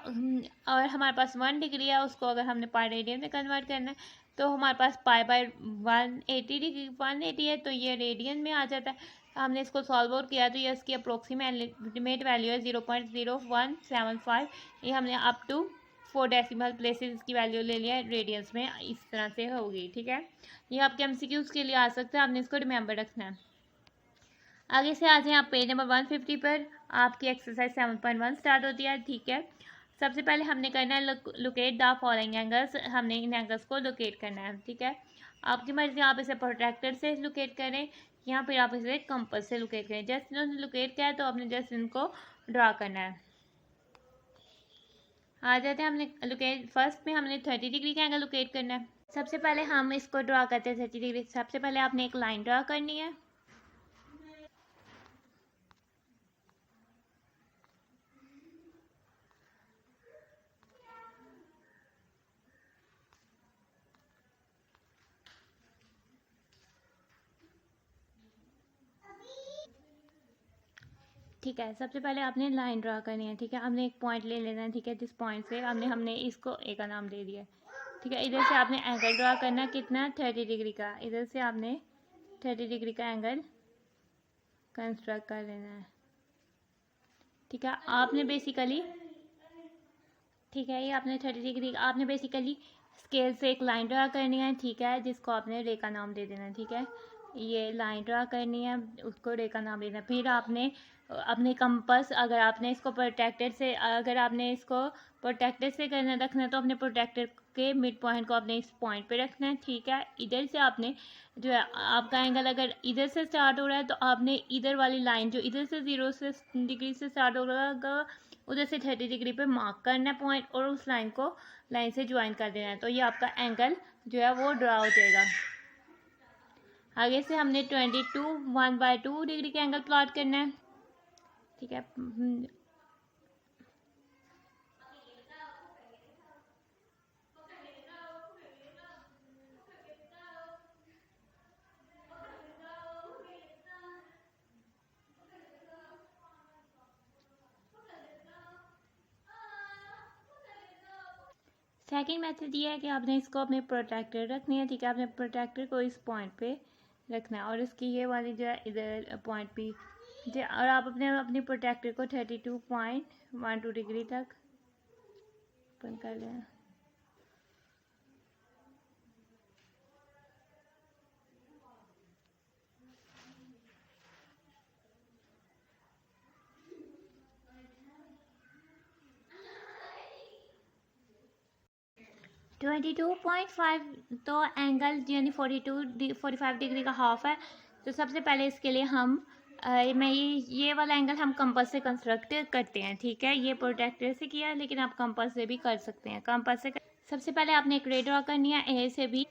और हमारे पास 1 डिग्री है, उसको अगर हमने पाई रेडियन में कन्वर्ट करना है तो हमारे पास π/180 डिग्री 180 है तो ये रेडियन में आ जाता है। हमने इसको सॉल्व आउट किया तो ये इसकी अप्रोक्सीमेट वैल्यू है 0.0175। ये हमने अप टू 4 डेसिमल प्लेसेस इसकी वैल्यू ले लिया रेडियंस में, इस तरह से होगी। ठीक है, ये आपके एमसीक्यूज के लिए आ सकता है, आपने इसको रिमेंबर रखना है। आगे से आ जाएं आप पेज नंबर 150 पर, आपकी एक्सरसाइज 7.1 स्टार्ट होती है। ठीक है, सबसे पहले हमने करना है लोकेट द फॉलोइंग एंगल्स, हमने इन एंगल्स को लोकेट करना है। ठीक है, आपकी मर्जी, आप इसे प्रोट्रैक्टर से लोकेट करें या फिर आप इसे कंपास से लोकेट करें। जस्ट इन्होंने लोकेट किया है तो आपने जस्ट इनको ड्रा करना है। आ जाते हैं, हमने लोकेट फर्स्ट में हमने 30 डिग्री का एंगल लोकेट करना है। सबसे पहले हम इसको ड्रा करते हैं 30 डिग्री। सबसे पहले आपने एक लाइन ड्रा करनी है। ठीक है, सबसे पहले आपने लाइन ड्रा करनी है। ठीक है, हमने एक पॉइंट ले लेना है। ठीक है, जिस पॉइंट से हमने इसको ए का नाम दे दिया। ठीक है, इधर से आपने एंगल ड्रा करना है, कितना, 30 डिग्री का। इधर से आपने 30 डिग्री का एंगल कंस्ट्रक्ट कर लेना है। ठीक है, आपने बेसिकली, ठीक है, ये आपने 30 डिग्री आपने बेसिकली स्केल से एक लाइन ड्रा करनी है। ठीक है, जिसको आपने रे का नाम दे देना है। ठीक है, ये लाइन ड्रा करनी है, उसको रे का नाम देना है। फिर आपने अपने कंपास, अगर आपने इसको प्रोटेक्टर से, अगर आपने इसको प्रोटेक्टर से करना रखना है तो अपने प्रोटेक्टर के मिड पॉइंट को आपने इस पॉइंट पे रखना है। ठीक है, इधर से आपने जो है आपका एंगल अगर इधर से स्टार्ट हो रहा है तो आपने इधर वाली लाइन जो इधर से 0 डिग्री से स्टार्ट हो रहा है उधर से 30 डिग्री पे मार्क करना है पॉइंट और उस लाइन को लाइन से ज्वाइन कर देना है तो ये आपका एंगल जो है वो ड्रा हो जाएगा। आगे से हमने 1/2 डिग्री का एंगल प्लॉट करना है। ठीक है, सेकंड मेथड ये है कि आपने इसको अपने प्रोटेक्टर रखनी है। ठीक है, आपने प्रोटेक्टर को इस पॉइंट पे रखना है और इसकी ये वाली जो है इधर पॉइंट पे और आप अपने प्रोटेक्टर को 32.12 डिग्री तक ओपन कर लें। 22.5 तो एंगल यानी 45 डिग्री का हाफ है। तो सबसे पहले इसके लिए हम मैं ये वाला एंगल हम कंपास से कंस्ट्रक्ट करते हैं, ठीक है। ये प्रोट्रैक्टर से किया है, लेकिन आप कंपास से भी कर सकते हैं। कंपास से सबसे पहले आपने एक रे ड्रॉ करनी है ए से बी।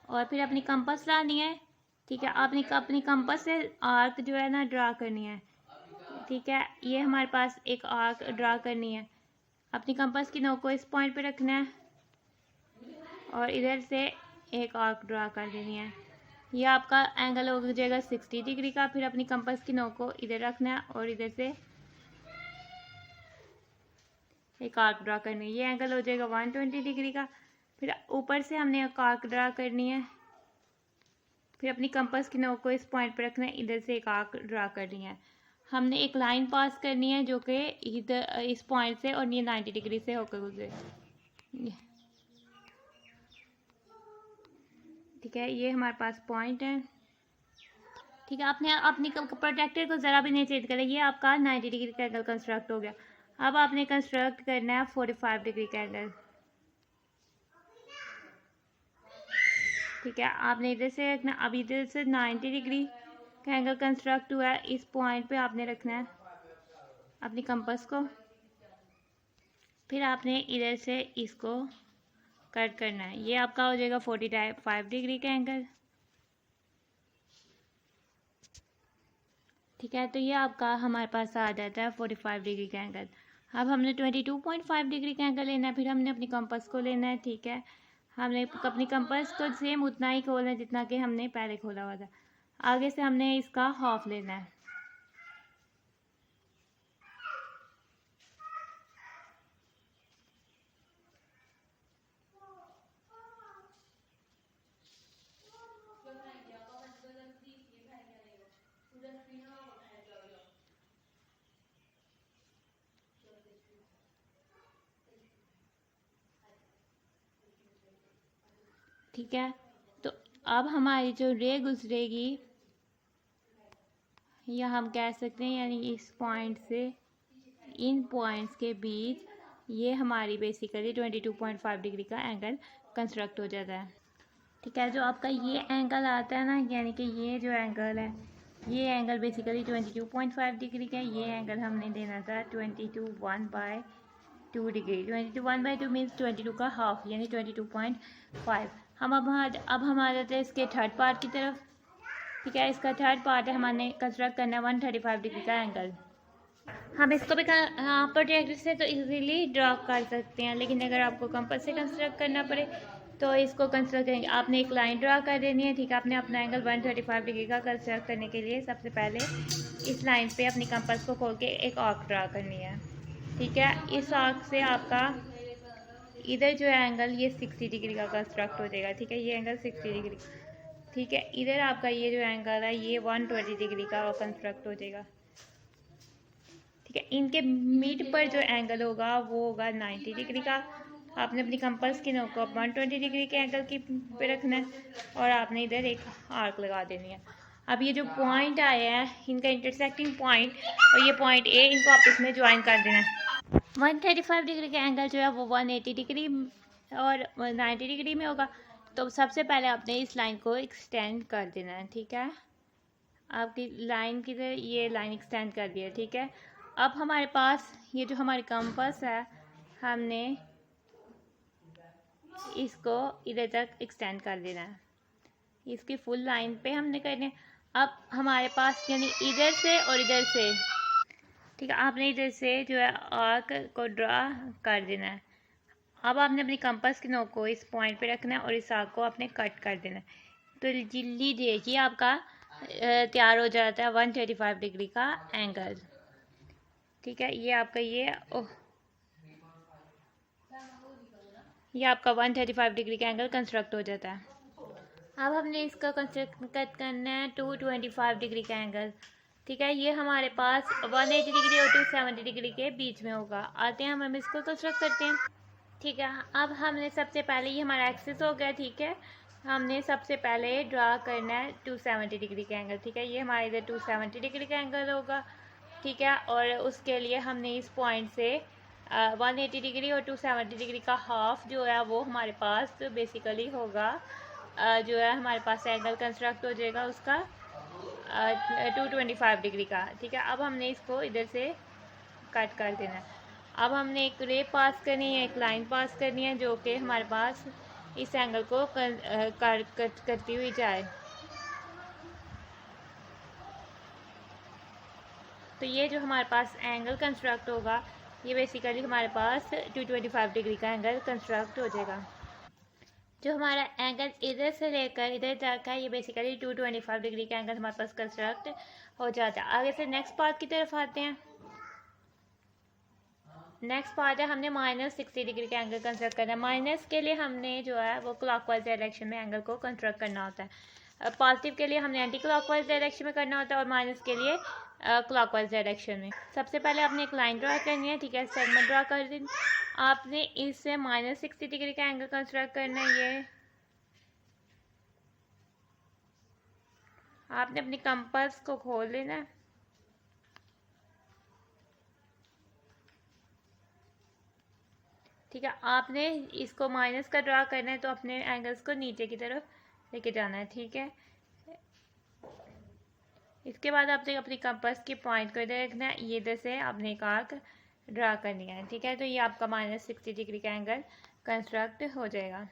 और फिर अपनी कंपास लानी है, ठीक है। आपने अपनी कंपास से आर्क जो है ना ड्रा करनी है, ठीक है। ये हमारे पास एक आर्क ड्रा करनी है। अपनी कंपास की नोक को इस पॉइंट पे रखना है और इधर से एक आर्क ड्रा कर देनी है। ये आपका एंगल हो जाएगा 60 डिग्री का। फिर अपनी कंपास की नोक को इधर रखना है और इधर से एक आर्क ड्रा करनी है। ये एंगल हो जाएगा 120 डिग्री का। फिर ऊपर से हमने एक आर्क ड्रा करनी है। फिर अपनी कंपास की नोक को इस पॉइंट पर रखना है, इधर से एक आर्क ड्रा करनी है। हमने एक लाइन पास करनी है जो कि इधर इस पॉइंट से और ये 90 डिग्री से होकर गुजरे, ठीक है। ये हमारे पास पॉइंट है, ठीक है। आपने अपनी प्रोट्रैक्टर को ज़रा भी नहीं चेंज करें। ये आपका 90 डिग्री का एंगल कंस्ट्रक्ट हो गया। अब आपने कंस्ट्रक्ट करना है 45 डिग्री का एंगल, ठीक है। आपने इधर से रखना। अब इधर से 90 डिग्री का एंगल कंस्ट्रक्ट हुआ है। इस पॉइंट पे आपने रखना है अपनी कंपास को। फिर आपने इधर से इसको कट करना है। ये आपका हो जाएगा 45 डिग्री का एंगल, ठीक है। तो ये आपका हमारे पास आ जाता है 45 डिग्री का एंगल। अब हमने 22.5 डिग्री का एंगल लेना है। फिर हमने अपनी कंपास को लेना है, ठीक है। हमने अपनी कंपास को सेम उतना ही खोलना है जितना कि हमने पहले खोला हुआ था। आगे से हमने इसका हाफ लेना है, ठीक है। तो अब हमारी जो रे गुजरेगी, या हम कह सकते हैं यानी इस पॉइंट से इन पॉइंट्स के बीच, ये हमारी बेसिकली 22.5 डिग्री का एंगल कंस्ट्रक्ट हो जाता है, ठीक है। जो आपका ये एंगल आता है ना, यानी कि ये जो एंगल है, ये एंगल बेसिकली 22.5 डिग्री का है। ये एंगल हमने देना था 22/2 डिग्री। 22/2 मीन्स 22 का हाफ यानी 22.5। हम अब हम आ जाते हैं इसके थर्ड पार्ट की तरफ, ठीक है। इसका थर्ड पार्ट है, हमने कंस्ट्रक्ट करना है 135 डिग्री का एंगल। हम इसको भी प्रोट्रैक्टर से तो इजीली ड्रॉ कर सकते हैं, लेकिन अगर आपको कंपास से कंस्ट्रक्ट करना पड़े तो इसको कंस्ट्रक्ट करेंगे। आपने एक लाइन ड्रा कर देनी है, ठीक है। आपने अपना एंगल 135 डिग्री का कंस्ट्रक्ट करने के लिए सबसे पहले इस लाइन पे अपनी कंपास को खोल के एक आर्क ड्रा करनी है, ठीक है। इस आर्क से आपका इधर जो एंगल ये 60 डिग्री का कंस्ट्रक्ट हो जाएगा, ठीक है। ये एंगल 60 डिग्री, ठीक है। इधर आपका ये जो एंगल है ये 120 डिग्री का कंस्ट्रक्ट हो जाएगा, ठीक है। इनके मिड पर जो एंगल होगा वो होगा 90 डिग्री का। आपने अपनी कंपास की नोक को 120 डिग्री के एंगल की पे रखना है और आपने इधर एक आर्क लगा देनी है। अब ये जो पॉइंट आया है, इनका इंटरसेक्टिंग पॉइंट और ये पॉइंट ए, इनको आपस में ज्वाइन कर देना है। 135 डिग्री का एंगल जो है वो 180 डिग्री और 90 डिग्री में होगा। तो सबसे पहले आपने इस लाइन को एक्सटेंड कर देना है, ठीक है। आपकी लाइन की तरह ये लाइन एक्सटेंड कर दिया, ठीक है। अब हमारे पास ये जो हमारी कंपास है, हमने इसको इधर तक एक्सटेंड कर देना है। इसकी फुल लाइन पे हमने करने। अब हमारे पास यानी इधर से और इधर से, ठीक है। आपने इधर से जो है आर्क को ड्रा कर देना है। अब आपने अपनी कंपास की नोक को इस पॉइंट पे रखना है और इस आर्क को आपने कट कर देना है। तो लीजिए ये आपका तैयार हो जाता है 135 डिग्री का एंगल, ठीक है। ये आपका ये आपका 135 डिग्री का एंगल कंस्ट्रक्ट हो जाता है। अब हमने इसका कंस्ट्रक्ट कट करना है 225 डिग्री का एंगल। ठीक है, ये हमारे पास 180 डिग्री और 270 डिग्री के बीच में होगा। आते हैं हम इसको कंस्ट्रक्ट करते हैं। ठीक है, अब हमने सबसे पहले ये हमारा एक्सिस हो गया। ठीक है, हमने सबसे पहले ड्रा करना है 270 डिग्री का एंगल। ठीक है, ये हमारे इधर 270 डिग्री का एंगल होगा। ठीक है, और उसके लिए हमने इस पॉइंट से 180 डिग्री और 270 डिग्री का हाफ जो है वो हमारे पास बेसिकली होगा, जो है हमारे पास एंगल कंस्ट्रक्ट हो जाएगा उसका 225 डिग्री का। ठीक है, अब हमने इसको इधर से कट कर देना है। अब हमने एक रे पास करनी है, एक लाइन पास करनी है जो कि हमारे पास इस एंगल को कट करती हुई जाए। तो ये जो हमारे पास एंगल कंस्ट्रक्ट होगा ये बेसिकली हमारे पास 225 डिग्री का एंगल कंस्ट्रक्ट हो जाएगा। जो हमारा एंगल इधर से लेकर इधर तक है ये बेसिकली 225 डिग्री का एंगल हमारे पास कंस्ट्रक्ट हो जाता है। आगे से नेक्स्ट पार्ट की तरफ आते हैं। नेक्स्ट पार्ट है, हमने -60 डिग्री का एंगल कंस्ट्रक्ट करना है। माइनस के लिए हमने जो है वो क्लॉकवाइज डायरेक्शन में एंगल को कंस्ट्रक्ट करना होता है। पॉजिटिव के लिए हमने एंटी क्लॉकवाइज डायरेक्शन में करना होता है और माइनस के लिए क्लॉकवाइज डायरेक्शन में। सबसे पहले आपने एक लाइन ड्रा करनी है। ठीक है, सेगमेंट ड्रा कर दें। आपने इससे -60 डिग्री का एंगल कंस्ट्रक्ट करना है। ये आपने अपनी कंपास को खोल लेना है। ठीक है, आपने इसको माइनस का ड्रा करना है तो अपने एंगल्स को नीचे की तरफ लेके जाना है। ठीक है, इसके बाद आपने अपनी कंपास की पॉइंट को इधर रखना है। ये इधर से आपने एक आर्क ड्रा करनी है। ठीक है, तो ये आपका -60 डिग्री का एंगल कंस्ट्रक्ट हो जाएगा।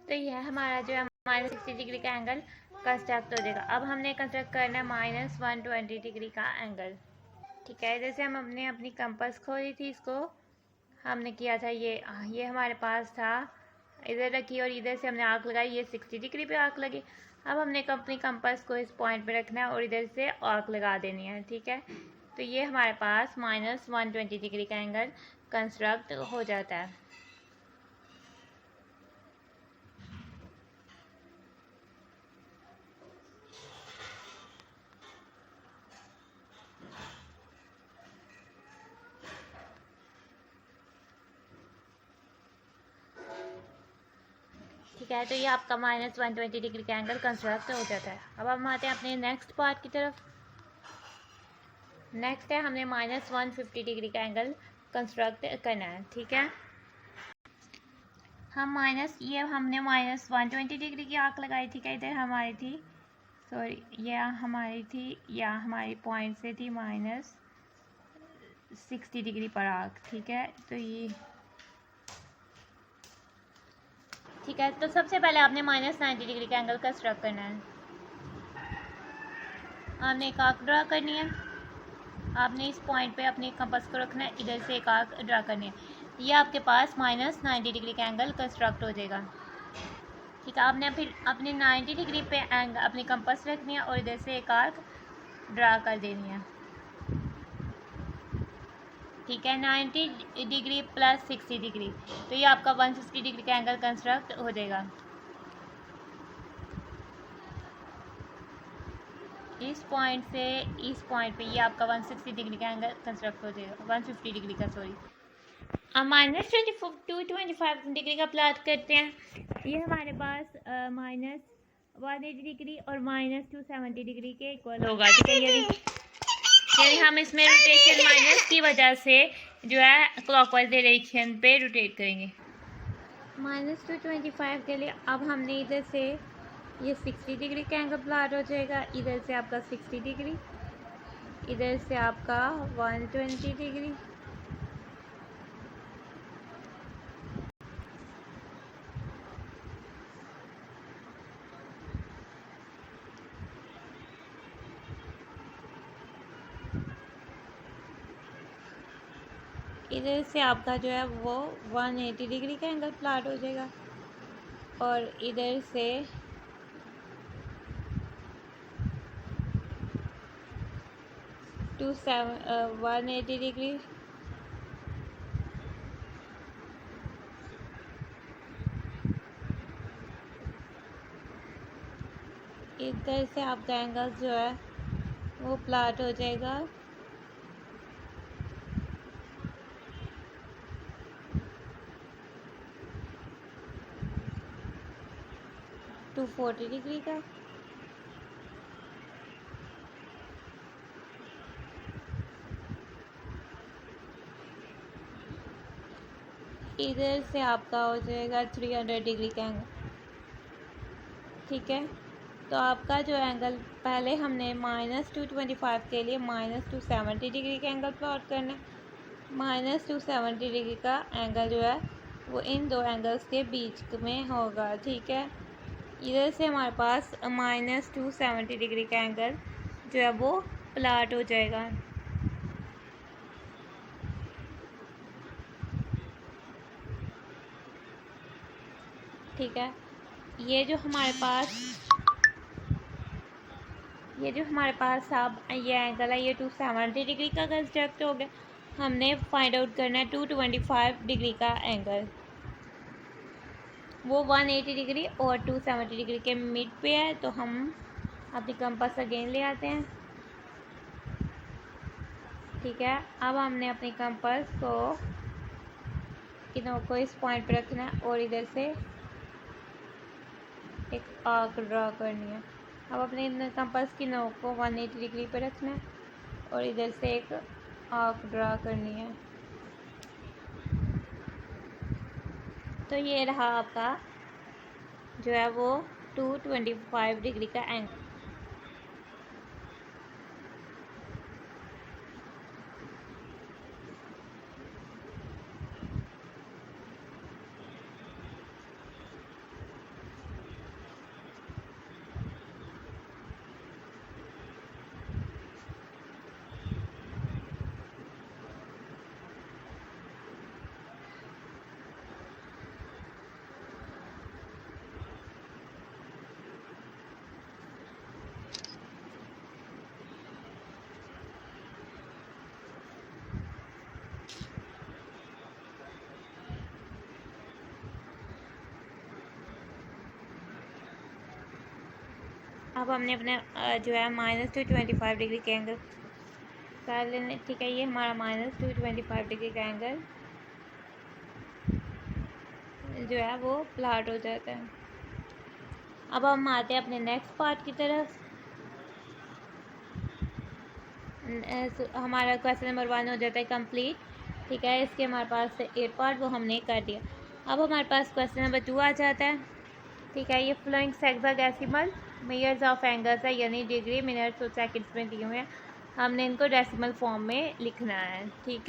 तो यह हमारा जो है -60 डिग्री का एंगल कंस्ट्रक्ट हो जाएगा। अब हमने कंस्ट्रक्ट करना है -120 डिग्री का एंगल। ठीक है, जैसे हम हमने अपनी कंपास खोली थी, इसको हमने किया था ये हमारे पास था, इधर रखी और इधर से हमने आर्क लगाई, ये 60 डिग्री पे आर्क लगी। अब हमने अपनी कंपास को इस पॉइंट पे रखना है और इधर से आर्क लगा देनी है। ठीक है, तो ये हमारे पास -120 डिग्री का एंगल कंस्ट्रक्ट हो जाता है। ठीक है, तो ये आपका -120 डिग्री का एंगल कंस्ट्रक्ट हो जाता है। अब हम आते हैं अपने नेक्स्ट पार्ट की तरफ। नेक्स्ट है, हमने -150 डिग्री का एंगल कंस्ट्रक्ट करना है। ठीक है, हमने -120 डिग्री की आर्क लगाई थी। इधर हमारी थी, सॉरी यह हमारी थी, या हमारी पॉइंट से थी -60 डिग्री पर आर्क। ठीक है, तो ये ठीक है, तो सबसे पहले आपने -90 डिग्री का एंगल कंस्ट्रक्ट करना है। आपने एक आर्क ड्रा करनी है। आपने इस पॉइंट पे अपने कंपास को रखना है, इधर से एक आर्क ड्रा करनी है। ये आपके पास -90 डिग्री का एंगल कंस्ट्रक्ट हो जाएगा। ठीक है, आपने फिर अपने 90 डिग्री पे एंगल अपनी कंपास रखनी है और इधर से एक आर्क ड्रा कर देनी है। ठीक है, 90 डिग्री प्लस 60 डिग्री, तो ये आपका 160 डिग्री का एंगल कंस्ट्रक्ट हो जाएगा। इस पॉइंट से इस पॉइंट पे ये आपका 160 डिग्री का एंगल कंस्ट्रक्ट हो जाएगा, 150 डिग्री का, सॉरी। अब -225 डिग्री का प्लॉट करते हैं। ये हमारे पास -180 डिग्री और -270 डिग्री के इक्वल होगा। ठीक है, यदि हम इसमें रोटेशन माइनस की वजह से जो है क्लॉकवाइज डायरेक्शन पे रोटेट करेंगे। -225 के लिए अब हमने इधर से ये 60 डिग्री का एंगल प्लॉट हो जाएगा, इधर से आपका 60 डिग्री, इधर से आपका 120 डिग्री, इधर से आपका जो है वो 180 डिग्री का एंगल प्लॉट हो जाएगा और इधर से 180 डिग्री इधर से आपका एंगल जो है वो प्लॉट हो जाएगा 240 डिग्री का। इधर से आपका हो जाएगा 300 डिग्री का एंगल। ठीक है, तो आपका जो एंगल पहले हमने -225 के लिए -270 डिग्री का एंगल प्लॉट करना है। -270 डिग्री का एंगल जो है वो इन दो एंगल्स के बीच में होगा। ठीक है, इधर से हमारे पास -270 डिग्री का एंगल जो है वो प्लॉट हो जाएगा। ठीक है, ये जो हमारे पास अब ये एंगल है ये 270 डिग्री का कंस्ट्रक्ट हो गया। हमने फाइंड आउट करना है 225 डिग्री का एंगल, वो 180 डिग्री और 270 डिग्री के मिड पे है। तो हम अपनी कंपास अगेन ले आते हैं। ठीक है, अब हमने अपनी कंपास को इनको इस पॉइंट पे रखना है और इधर से एक आर्क ड्रा करनी है। अब अपने कंपास की नोक को 180 डिग्री पे रखना है और इधर से एक आर्क ड्रा करनी है। तो ये रहा आपका जो है वो 225 डिग्री का एंगल। अब हमने अपने जो है -225 डिग्री का एंगल कर लेने। ठीक है, ये हमारा -225 डिग्री का एंगल जो है वो प्लॉट हो जाता है। अब हम आते हैं अपने नेक्स्ट पार्ट की तरफ। हमारा क्वेश्चन नंबर 1 हो जाता है कंप्लीट। ठीक है, इसके हमारे पास 8 पार्ट वो हमने कर दिया। अब हमारे पास क्वेश्चन नंबर 2 आ जाता है। ठीक है, ये following hexadecimal measures of angles है, यानी डिग्री मिनट्स और सेकंड्स में दिए हुए हैं। हमने इनको डेसिमल फॉर्म में लिखना है। ठीक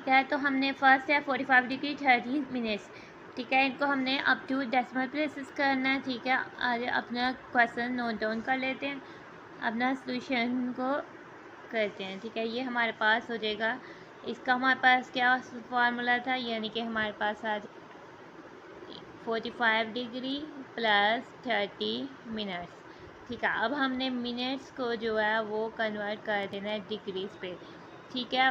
है, तो हमने फर्स्ट है 45 डिग्री 30 मिनट्स। ठीक है, इनको हमने अप टू डेसिमल प्लेसेस करना है। ठीक है, आज अपना क्वेश्चन नोट डाउन कर लेते हैं, अपना सोल्यूशन को करते हैं। ठीक है, ये हमारे पास हो जाएगा। इसका हमारे पास क्या फार्मूला था, यानी कि हमारे पास आज 45 डिग्री प्लस 30 मिनट्स। ठीक है, अब हमने मिनट्स को जो है वो कन्वर्ट कर देना है डिग्रीज पे। ठीक है,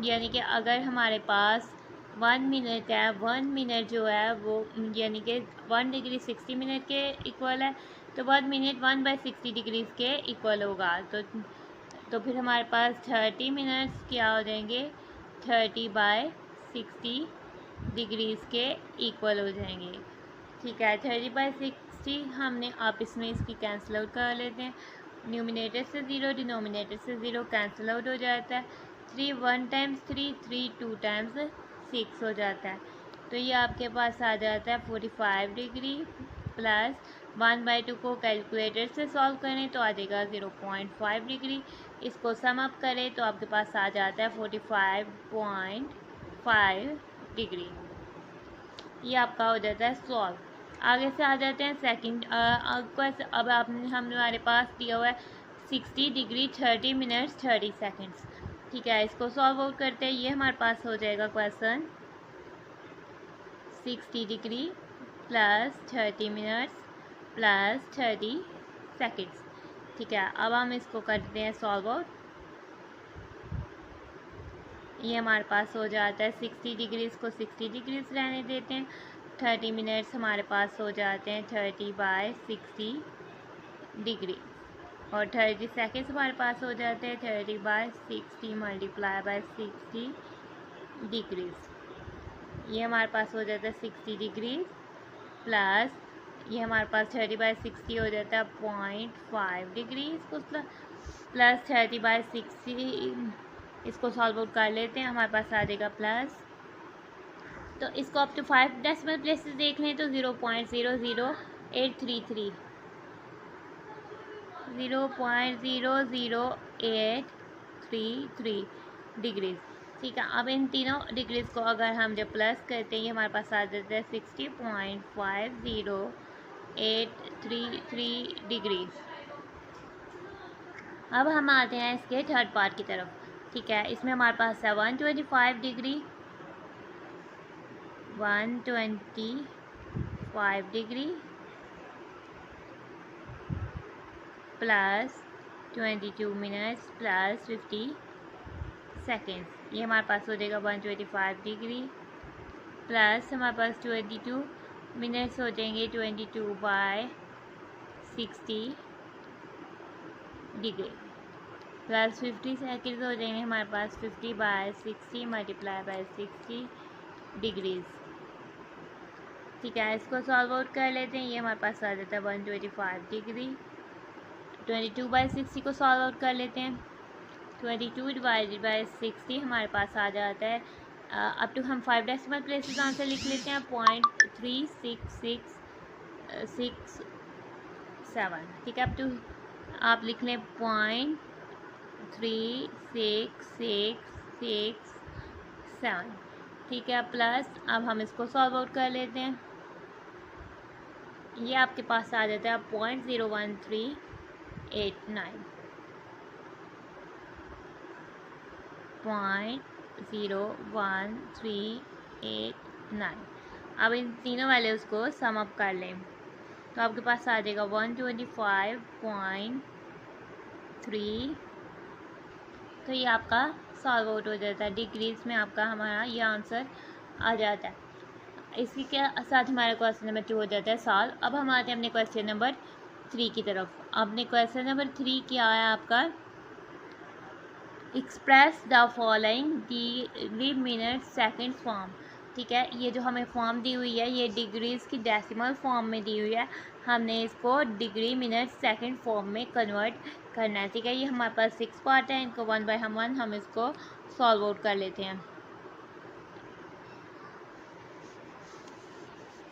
यानी कि अगर हमारे पास 1 मिनट है, 1 मिनट जो है वो यानी कि 1 डिग्री 60 मिनट के इक्वल है, तो 1 मिनट 1/60 डिग्रीज के इक्वल होगा। तो फिर हमारे पास 30 मिनट्स क्या हो जाएंगे, 30/60 डिग्रीज के इक्वल हो जाएंगे। ठीक है, 30/60 हमने आप इसमें इसकी कैंसिल आउट कर लेते हैं। न्यूमिनेटर से 0 डिनोमिनेटर से 0 कैंसिल आउट हो जाता है। 3 1 टाइम्स 3 3 2 टाइम्स 6 हो जाता है। तो ये आपके पास आ जाता है 45 डिग्री प्लस 1/2 को कैलकुलेटर से सॉल्व करें तो आ जाएगा 0.5 डिग्री। इसको सम अप करें तो आपके पास आ जाता है 45.5 डिग्री। ये आपका हो जाता है सॉल्व। आगे से आ जाते हैं सेकंड क्वेश्चन। अब आपने हमारे पास दिया हुआ है 60 डिग्री 30 मिनट्स 30 सेकंड्स। ठीक है, इसको सॉल्व आउट करते हैं। ये हमारे पास हो जाएगा question 60 degree plus 30 minutes plus 30 seconds. ठीक है, अब हम इसको करते हैं सॉल्व आउट। ये हमारे पास हो जाता है 60 डिग्रीज को 60 डिग्रीज रहने देते हैं। 30 मिनट्स हमारे पास हो जाते हैं 30/60 डिग्री और 30 सेकेंड्स हमारे पास हो जाते हैं 30/60 मल्टीप्लाई बाय 60 डिग्रीज। ये हमारे पास हो जाता है 60 डिग्रीज प्लस ये हमारे पास 30/60 हो जाता है 0.5 डिग्री। इसको प्लस 30/60 इसको सॉल्व आउट कर लेते हैं। हमारे पास आ जाएगा प्लस, तो इसको अप टू 5 डेसिमल प्लेसेस देख लें तो 0.00833 0.00833 डिग्रीज। ठीक है, अब इन तीनों डिग्रीज को अगर हम जब प्लस करते हैं ये हमारे पास आ जाता है 60.50833 डिग्रीज। अब हम आते हैं इसके थर्ड पार्ट की तरफ। ठीक है, इसमें हमारे पास है 125 degree 125 degree plus 22 minutes plus 50 seconds. ये हमारे पास हो जाएगा 125 डिग्री प्लस हमारे पास 22 मिनट्स हो जाएंगे 22/60 डिग्री प्लस 50 सेकेंड्स हो जाएंगे हमारे पास 50/60 मल्टीप्लाई बाय 60 डिग्रीज। ठीक है, इसको सॉल्व आउट कर लेते हैं। ये हमारे पास आ जाता है 125 डिग्री। 22/60 को सॉल्व आउट कर लेते हैं। 22 डिवाइडेड बाय 60 हमारे पास आ जाता है अब तो हम 5 डेसिमल प्लेसेस आंसर लिख लेते हैं 0.36667। ठीक है, अब तो आप लिख लें 0.36667। ठीक है, प्लस अब हम इसको सॉल्व आउट कर लेते हैं। ये आपके पास आ जाता है 0.01389 0.01389। अब इन तीनों वैल्यूज़ को सम अप कर लें तो आपके पास आ जाएगा 125.3। तो ये आपका सॉल्व आउट हो जाता है डिग्रीज में, आपका हमारा ये आंसर आ जाता है। इसी के साथ हमारा क्वेश्चन नंबर 2 हो जाता है सॉल्व। अब हम आते हैं अपने क्वेश्चन नंबर 3 की तरफ। अपने क्वेश्चन नंबर 3 क्या है आपका, express the following degree minute second form. ठीक है, ये जो हमें फॉर्म दी हुई है ये डिग्रीज की डेसिमल फॉर्म में दी हुई है। हमने इसको डिग्री मिनट सेकेंड फॉर्म में कन्वर्ट करना है। ठीक है, ये हमारे पास 6 पार्ट है, इनको 1 बाय 1 हम इसको सॉल्व आउट कर लेते हैं।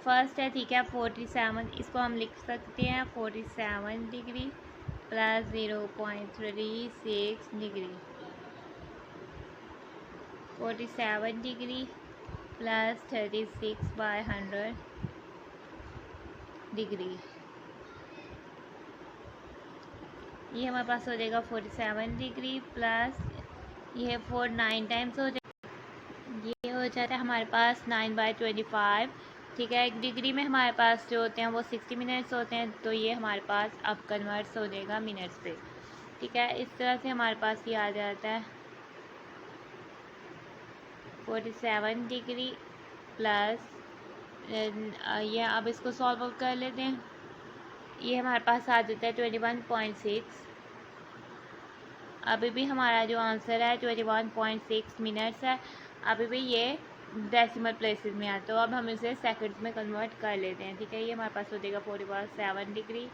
फर्स्ट है, ठीक है, 47, इसको हम लिख सकते हैं 47 degree plus 0.36 degree 47 degree plus 36/100 degree. ये हमारे पास हो जाएगा 47 डिग्री प्लस ये 4 9 टाइम्स हो जाएगा, ये हो जाता है हमारे पास 9/25। ठीक है, एक डिग्री में हमारे पास जो होते हैं वो 60 मिनट्स होते हैं, तो ये हमारे पास अब कन्वर्ट्स हो जाएगा मिनट्स पे। ठीक है, इस तरह से हमारे पास ये आ जाता है 47 डिग्री प्लस ये अब इसको सॉल्व आउट कर लेते हैं। ये हमारे पास आ जाता है 21.6। अभी भी हमारा जो आंसर है 21.6 मिनट्स है। अभी भी ये डेसिमल प्लेसेस में आता है, तो अब हम इसे सेकंड्स में कन्वर्ट कर लेते हैं। ठीक है, ये हमारे पास हो जाएगा 47 degree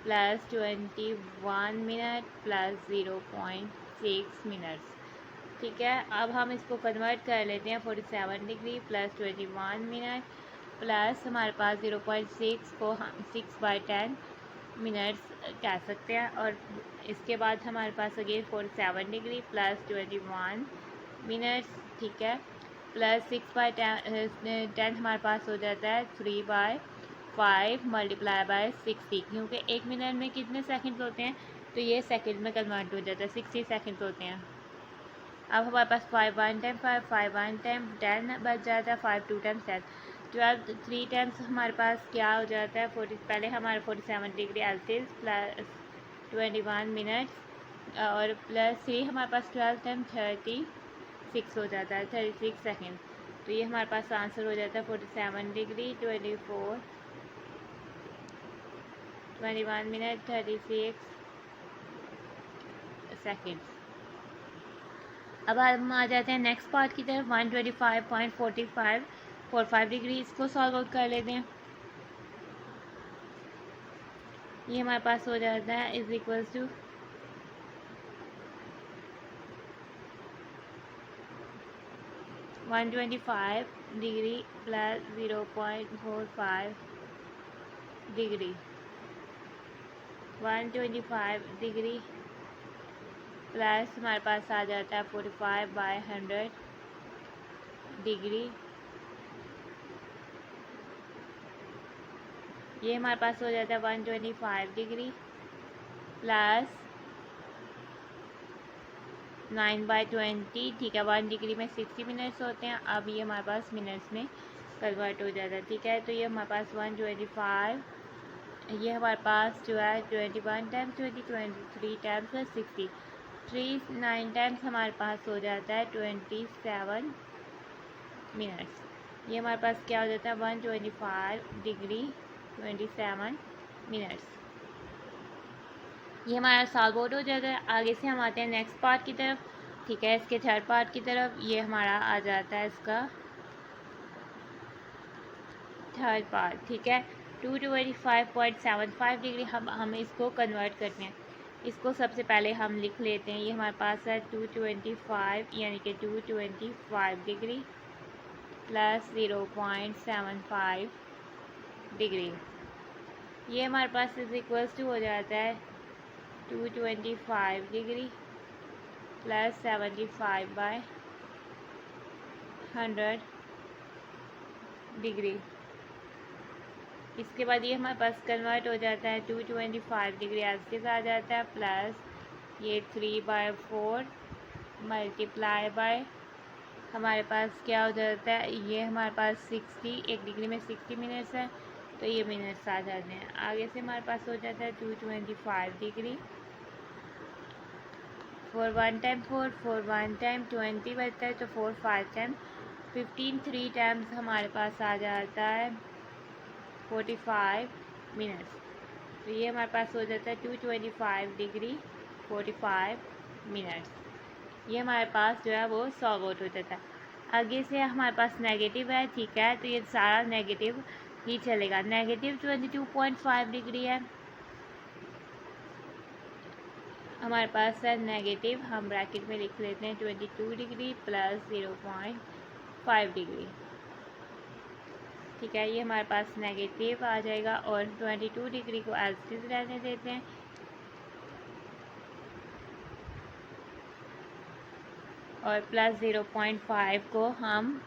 plus 21 minute plus 0.6 minutes. ठीक है, अब हम इसको कन्वर्ट कर लेते हैं 47 डिग्री प्लस 21 मिनट प्लस हमारे पास 0.6 को हम 6/10 मिनट्स कह सकते हैं। और इसके बाद हमारे पास अगेन 47 डिग्री प्लस 21 मिनट्स। ठीक है, प्लस 6/10 हमारे पास हो जाता है 3/5 मल्टीप्लाई बाय 60, क्योंकि 1 मिनट में कितने सेकंड्स होते हैं तो ये सेकंड में कन्वर्ट हो जाता है, 60 सेकंड्स होते हैं। अब हमारे पास 5 1 टाइम 5 5 1 टाइम 10 बच जाता है, 5 2 टाइम्स 10, 12 3 टाइम्स हमारे पास क्या हो जाता है 40, पहले हमारे 47 डिग्री एल्सियस प्लस 21 मिनट्स और प्लस 3 हमारे पास 12 टाइम 36 हो जाता है, 36 सेकेंड। तो ये हमारे पास आंसर हो जाता है 47 डिग्री 24 21 मिनट 36 सेकेंड्स। अब हम आ जाते हैं नेक्स्ट पार्ट की तरफ, 125.45 डिग्री, इसको सॉल्व आउट कर लेते हैं। ये हमारे पास हो जाता है is equals to 125 degree plus 0.45 degree, 125 degree plus हमारे पास आ जाता है 45/100 डिग्री, ये हमारे पास हो जाता है 125 डिग्री प्लस 9/20, ठीक है। 1 डिग्री में 60 मिनट्स होते हैं, अब ये हमारे पास मिनट्स में कन्वर्ट हो जाता है, ठीक है। तो ये हमारे पास 125, ये हमारे पास जो है 21 टाइम्स 20, 23 टाइम्स 60, 3 9 टाइम्स हमारे पास हो जाता है 27 मिनट्स। ये हमारे पास क्या हो जाता है 125 डिग्री 27 मिनट्स। ये हमारा सॉल्व आउट हो जाता है। आगे से हम आते हैं नेक्स्ट पार्ट की तरफ, ठीक है। इसके थर्ड पार्ट की तरफ ये हमारा आ जाता है इसका थर्ड पार्ट, ठीक है। 225.75 डिग्री हमें इसको कन्वर्ट करते हैं। इसको सबसे पहले हम लिख लेते हैं, ये हमारे पास है 225 यानी कि 225 डिग्री प्लस 0.75 डिग्री, ये हमारे पास इज इक्वल्स टू हो जाता है 225 डिग्री प्लस 75/100 डिग्री। इसके बाद ये हमारे पास कन्वर्ट हो जाता है 225 डिग्री एल्सियस आ जाता है प्लस ये 3/4 मल्टीप्लाई बाय हमारे पास क्या हो जाता है, ये हमारे पास 60, 1 डिग्री में 60 मिनट्स है तो ये मिनट्स आ जाते हैं। आगे से हमारे पास हो जाता है 225 डिग्री 4 1 टाइम 4 4 1 टाइम 20 बचता है, तो 4 5 टाइम 15 3 टाइम्स हमारे पास आ जाता है 45 मिनट्स। तो ये हमारे पास हो जाता है 225 डिग्री 45 मिनट्स। ये हमारे पास जो है वो सॉल्व आउट हो जाता है। आगे से हमारे पास नेगेटिव है, ठीक है, तो ये सारा नेगेटिव ही चलेगा। नेगेटिव 22.5 डिग्री है हमारे पास है नेगेटिव, हम ब्रैकेट में लिख लेते हैं 22 डिग्री प्लस 0.5 डिग्री, ठीक है। ये हमारे पास नेगेटिव आ जाएगा और 22 डिग्री को एज इट इज रहने देते हैं और प्लस 0.5 को हम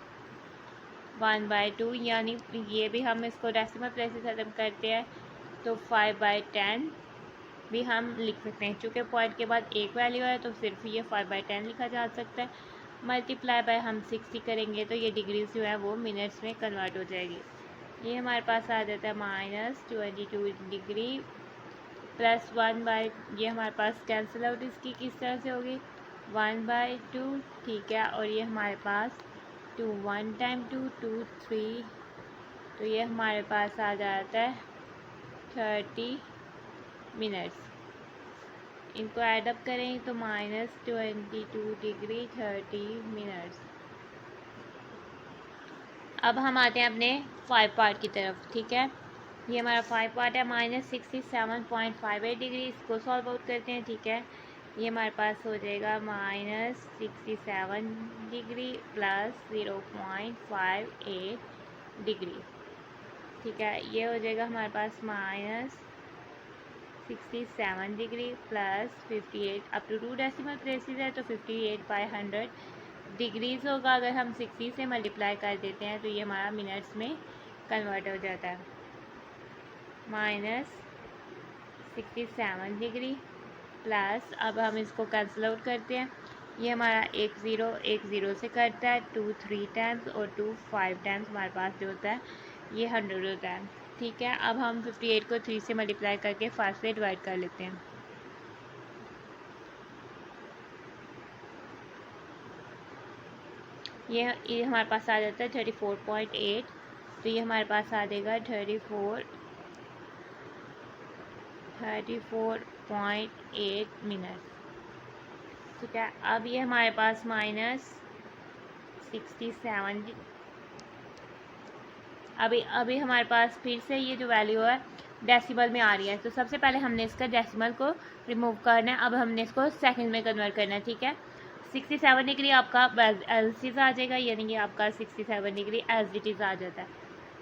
1/2 यानी ये भी हम इसको डेसिमल प्लेस से खत्म करते हैं तो 5/10 भी हम लिख सकते हैं। चूँकि पॉइंट के बाद एक वैल्यू है तो सिर्फ ये 5/10 लिखा जा सकता है। मल्टीप्लाई बाय हम 60 करेंगे तो ये डिग्रीज जो है वो मिनट्स में कन्वर्ट हो जाएगी। ये हमारे पास आ जाता है -22 डिग्री प्लस 1/, ये हमारे पास कैंसिल आउट इसकी किस तरह से होगी 1/2, ठीक है। और ये हमारे पास 2 1 टाइम 2 2 3, तो ये हमारे पास आ जाता है 30 मिनट्स। इनको ऐडअप करें तो -22 डिग्री 30 मिनट्स। अब हम आते हैं अपने 5 पार्ट की तरफ, ठीक है। ये हमारा 5 पार्ट है -67.58 डिग्री, इसको सॉल्व आउट करते हैं, ठीक है। ये हमारे पास हो जाएगा -67 डिग्री प्लस 0.58 डिग्री, ठीक है। ये हो जाएगा हमारे पास -67 degree plus 58, up to 2 decimal places है तो 58/100 डिग्रीज होगा। अगर हम 60 से मल्टीप्लाई कर देते हैं तो ये हमारा मिनट्स में कन्वर्ट हो जाता है। -67 डिग्री प्लस, अब हम इसको कैंसिल आउट करते हैं ये हमारा एक ज़ीरो से करता है, 2 3 टाइम्स और 2 5 टाइम्स हमारे पास जो होता है ये 100 होता है। ठीक है, अब हम 58 को 3 से मल्टीप्लाई करके 5 से डिवाइड कर लेते हैं। ये हमारे पास आ जाता है 34.8, तो ये हमारे पास आ जाएगा 34.8 मिनट। ठीक है, अब ये हमारे पास -67, अभी हमारे पास फिर से ये जो वैल्यू है डेसिमल में आ रही है, तो सबसे पहले हमने इसका डेसिमल को रिमूव करना है। अब हमने इसको सेकंड में कन्वर्ट करना है। ठीक है, 67 डिग्री आपका एज इट इज़ आ जाएगा, यानी कि आपका 67 डिग्री एज इट इज़ आ जाता है,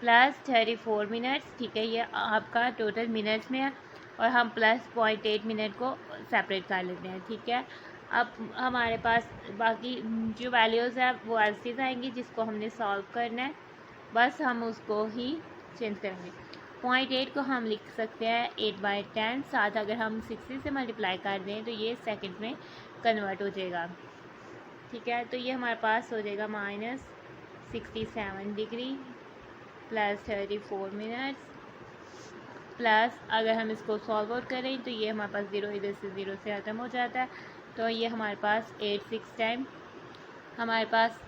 प्लस 34 मिनट्स। ठीक है, ये आपका टोटल मिनट्स में है और हम प्लस 0.8 मिनट को सेपरेट कर लेते हैं। ठीक है, अब हमारे पास बाकी जो वैल्यूज़ है वो एज इट इज़ आएंगी, जिसको हमने सॉल्व करना है, बस हम उसको ही चेंज करेंगे। 0.8 को हम लिख सकते हैं 8/10, साथ अगर हम 60 से मल्टीप्लाई कर दें तो ये सेकंड में कन्वर्ट हो जाएगा। ठीक है, तो ये हमारे पास हो जाएगा -67 डिग्री प्लस 34 मिनट्स, प्लस अगर हम इसको सॉल्व आउट करें तो ये हमारे पास ज़ीरो इधर से ज़ीरो से ख़त्म हो जाता है, तो ये हमारे पास 86 टाइम हमारे पास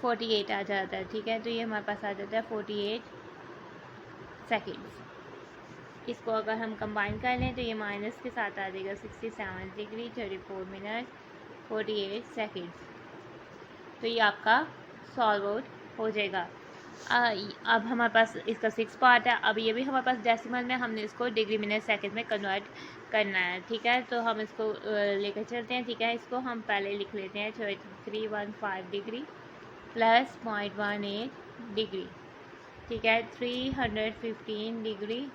48 आ जाता है। ठीक है, तो ये हमारे पास आ जाता है 48 सेकेंड्स। इसको अगर हम कंबाइन कर लें तो ये माइनस के साथ आ जाएगा 67 डिग्री 34 मिनट 48 सेकेंड्स, तो ये आपका सॉल्व आउट हो जाएगा। अब हमारे पास इसका 6 पार्ट है। अब ये भी हमारे पास डेसिमल में, हमने इसको डिग्री मिनट सेकंड में कन्वर्ट करना है। ठीक है, तो हम इसको लेकर चलते हैं। ठीक है, इसको हम पहले लिख लेते हैं 315 डिग्री प्लस 0.18 डिग्री। ठीक है, 315 डिग्री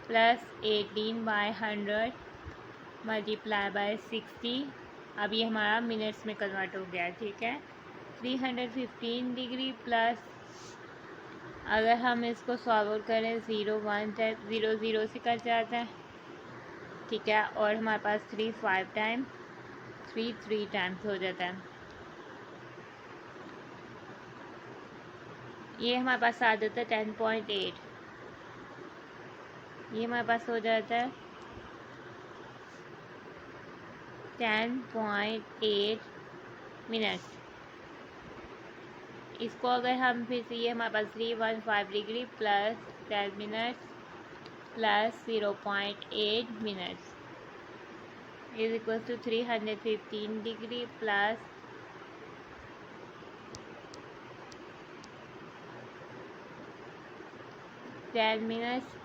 प्लस 18/100 मल्टीप्लाई बाय 60। अब ये हमारा मिनट्स में कन्वर्ट हो गया है। ठीक है, 315 डिग्री प्लस अगर हम इसको सॉल्व करें 0 1 0 0 से कट जाता है। ठीक है, और हमारे पास 3 5 टाइम 3 टाइम्स हो जाता है। ये हमारे पास आ जाता है 10.8, ये हमारे पास हो जाता है 10.8 मिनट्स। इसको अगर हम फिर से, ये हमारे पास 315 degree plus 10 minutes plus 0.8 minutes is equal to 315 degree plus 10 minutes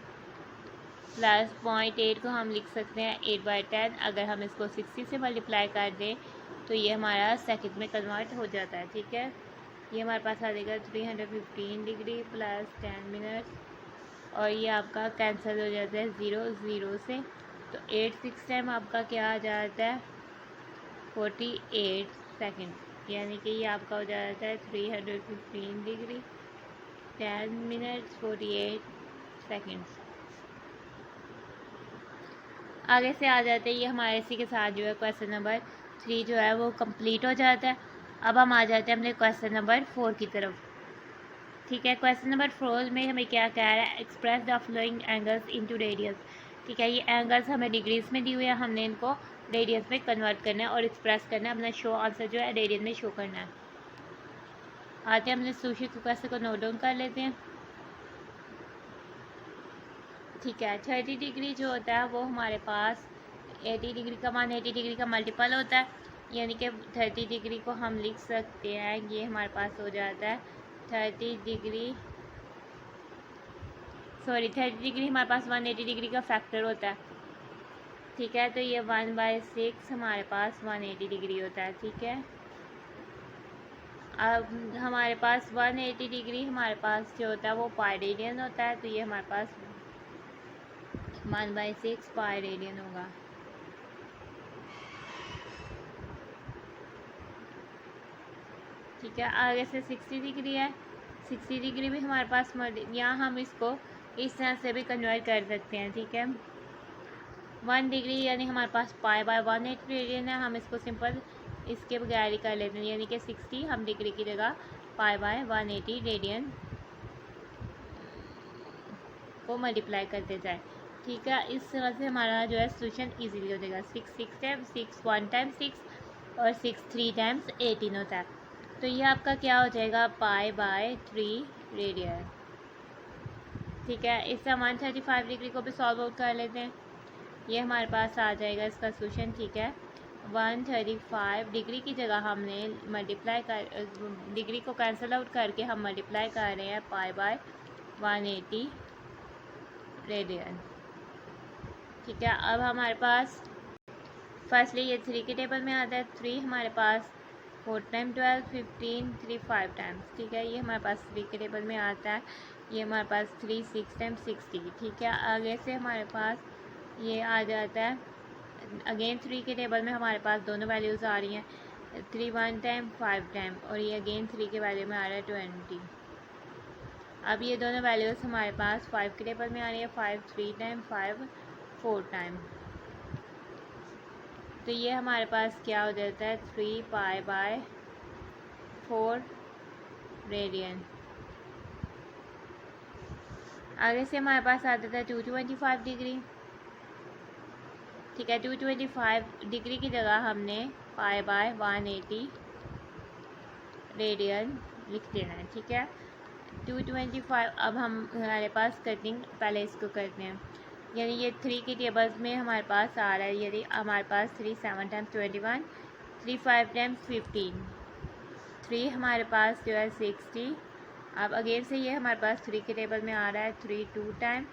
plus 0.8 को हम लिख सकते हैं 8/10। अगर हम इसको 60 से मल्टीप्लाई कर दें तो ये हमारा सेकंड में कन्वर्ट हो जाता है। ठीक है, ये हमारे पास आ जाएगा 315 डिग्री प्लस 10 मिनट्स और ये आपका कैंसिल हो जाता है 0 0 से, तो 86 टाइम आपका क्या आ जाता है 48 सेकेंड, यानी कि ये आपका हो जाता है 315 डिग्री 10 मिनट्स 48 सेकेंड्स। आगे से आ जाते हैं, ये हमारे इसी के साथ जो है क्वेश्चन नंबर 3 जो है वो कंप्लीट हो जाता है। अब हम आ जाते हैं अपने क्वेश्चन नंबर 4 की तरफ। ठीक है, क्वेश्चन नंबर 4 में हमें क्या कह रहा है, express the flowing angles into radius. ठीक है, ये एंगल्स हमें डिग्रीज में दी हुई है, हमने इनको रेडियस में कन्वर्ट करना है और एक्सप्रेस करना है, अपना शो आंसर जो है रेडियन में शो करना है। आते हैं अपने सूशी के क्वेश्चन को नोट डाउन कर लेते हैं। ठीक है, 30 डिग्री जो होता है वो हमारे पास 80 डिग्री का 180 डिग्री का मल्टीपल होता है, यानी कि 30 डिग्री को हम लिख सकते हैं, ये हमारे पास हो जाता है 30 डिग्री हमारे पास 180 डिग्री का फैक्टर होता है। ठीक है, तो ये 1/6 हमारे पास 180 डिग्री होता है। ठीक है, अब हमारे पास 180 डिग्री हमारे पास जो होता है वो पाई रेडियन होता है, तो ये हमारे पास 1/6 पाई रेडियन होगा। ठीक है, आगे से 60 डिग्री है, 60 डिग्री भी हमारे पास, यहाँ हम इसको इस तरह से भी कन्वर्ट कर सकते हैं। ठीक है, 1 डिग्री यानी हमारे पास पाई/180 रेडियन है, हम इसको सिंपल इसके बगैर ही कर लेते हैं, यानी कि 60 हम डिग्री की जगह पाई बाय 180 रेडियन को मल्टीप्लाई करते जाए। ठीक है, इस तरह से हमारा जो है सोल्यूशन इजीली हो जाएगा। 6 टाइम 6 1 टाइम 6 और 6 3 टाइम्स 18 होता है। तो ये आपका क्या हो जाएगा, पाई बाय 3 रेडियन। ठीक है, इससे हम 135 डिग्री को भी सॉल्व आउट कर लेते हैं। ये हमारे पास आ जाएगा इसका सोल्यूशन। ठीक है, 135 डिग्री की जगह हमने मल्टीप्लाई कर डिग्री को कैंसिल आउट करके हम मल्टीप्लाई कर रहे हैं पाई बाय 180 रेडियन। ठीक है, अब हमारे पास फर्स्टली ये 3 के टेबल में आता है। 3 हमारे पास 4 टाइम 12 15 3 5 टाइम्स। ठीक है, ये हमारे पास 3 के टेबल में आता है। ये हमारे पास 3 6 टाइम 60। ठीक है, आगे से हमारे पास ये आ जाता है अगेन 3 के टेबल में हमारे पास दोनों वैल्यूज़ आ रही हैं। 3 1 टाइम 5 टाइम और ये अगेन 3 के वैल्यू में आ रहा है 20। अब ये दोनों वैल्यूज़ हमारे पास 5 के टेबल में आ रही है। 5 3 टाइम 5 4 टाइम। तो ये हमारे पास क्या हो जाता है, 3 पाई बाय 4 रेडियन। आगे से हमारे पास आ जाता है 225 डिग्री। ठीक है, 225 डिग्री की जगह हमने पाई बाय 180 रेडियन लिख देना है। ठीक है, 225 अब हमारे पास कटिंग पहले इसको करते हैं, यानी ये 3 की टेबल्स में हमारे पास आ रहा है। यदि हमारे पास 3 7 टाइम्स 21 3 5 टाइम्स 15 3 हमारे पास जो है 60। अब अगेन से ये हमारे पास 3 के टेबल में आ रहा है। 3 2 टाइम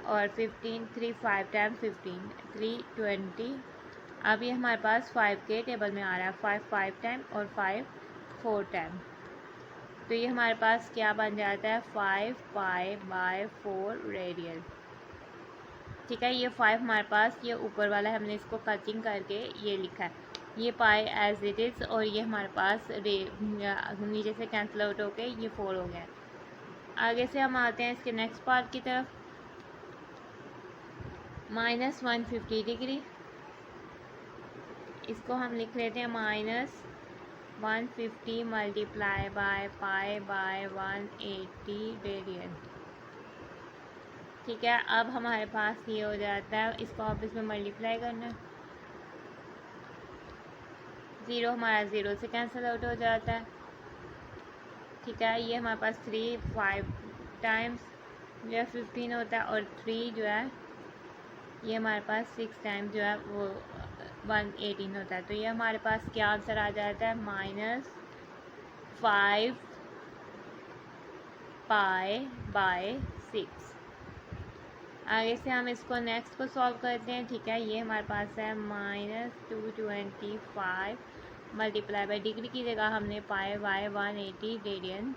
और 15 3 5 टाइम 15 3 20। अब ये हमारे पास 5 के टेबल में आ रहा है। 5 5 टाइम और 5 4 टाइम। तो ये हमारे पास क्या बन जाता है, 5 पाई बाय 4 रेडियन। ठीक है, ये 5 हमारे पास ये ऊपर वाला है, हमने इसको कटिंग करके ये लिखा है। ये पाई एज इट इज़ और ये हमारे पास नीचे से कैंसिल आउट होके ये 4 हो गया। आगे से हम आते हैं इसके नेक्स्ट पार्ट की तरफ। -150 डिग्री, इसको हम लिख लेते हैं -150 multiply by pi by 180 radian. ठीक है, अब हमारे पास ये हो जाता है, इसको आप इसमें मल्टीप्लाई करना है। 0 हमारा 0 से कैंसिल आउट हो जाता है। ठीक है, ये हमारे पास 3 5 टाइम्स जो है 15 होता है और 3 जो है ये हमारे पास 6 टाइम जो है वो 118 होता है। तो ये हमारे पास क्या आंसर आ जाता है, -5 पाई बाय 6। आगे से हम इसको नेक्स्ट को सॉल्व करते हैं। ठीक है, ये हमारे पास है -225 मल्टीप्लाई बाय डिग्री की जगह हमने पाई बाय 180 रेडियन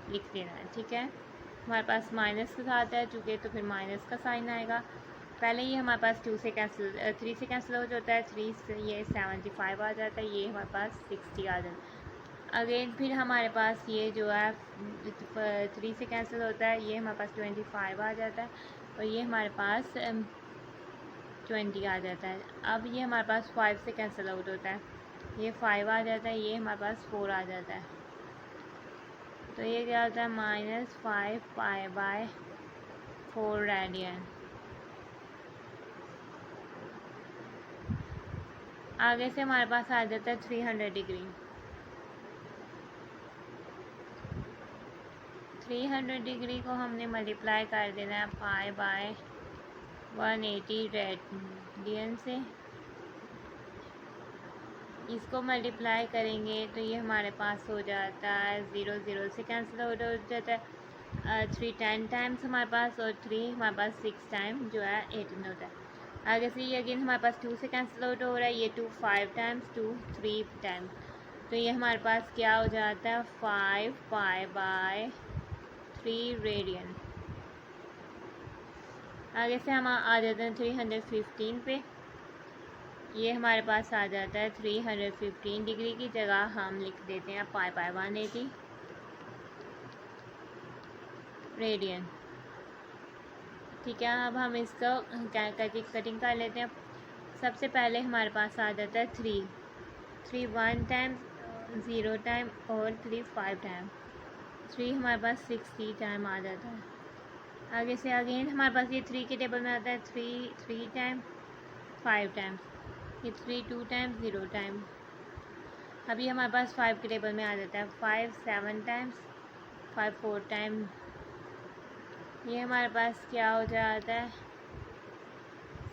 लिख देना है। ठीक है, हमारे पास माइनस के साथ है चूँकि, तो फिर माइनस का साइन आएगा। पहले ये हमारे पास 3 से कैंसिल हो जाता है। 3 से ये 75 आ जाता है। ये हमारे पास 60 आ जाता है। अगेन फिर हमारे पास ये जो है 3 से कैंसिल होता है। ये हमारे पास 25 आ जाता है और ये हमारे पास 20 आ जाता है। अब ये हमारे पास 5 से कैंसिल आउट होता है। ये 5 आ जाता है। ये हमारे पास 4 आ जाता है। तो ये क्या होता है, -5 पाई बाय 4 रेडियन। आगे से हमारे पास आ जाता है 300 डिग्री। 300 डिग्री को हमने मल्टीप्लाई कर देना है पाई बाय 180 रेडियन से। इसको मल्टीप्लाई करेंगे तो ये हमारे पास हो जाता है 0 0 से कैंसिल हो जाता है। 3 10 टाइम्स हमारे पास और 3 हमारे पास 6 टाइम जो है 18 होता है। आगे से ये अगेन हमारे पास 2 से कैंसिल आउट हो रहा है। ये 2 5 टाइम्स 2 3 टाइम्स। तो ये हमारे पास क्या हो जाता है, 5 पाई बाय 3 रेडियन। आगे से हम आ जाते हैं 315 पे। ये हमारे पास आ जाता है 315 डिग्री की जगह हम लिख देते हैं पाई बाय 180 रेडियन। ठीक है, अब हम इसको कटिंग कर लेते हैं। सबसे पहले हमारे पास आ जाता है 3 3 1 टाइम, 0 टाइम और 3 5 टाइम। 3 हमारे पास 60 टाइम आ जाता है। आगे से अगेन हमारे पास ये 3 के टेबल में आता है 3 टाइम 5 टाइम्स, ये 3 2 टाइम 0 टाइम। अभी हमारे पास 5 के टेबल में आ जाता है 5 7 टाइम्स, 5 4 टाइम। ये हमारे पास क्या हो जाता है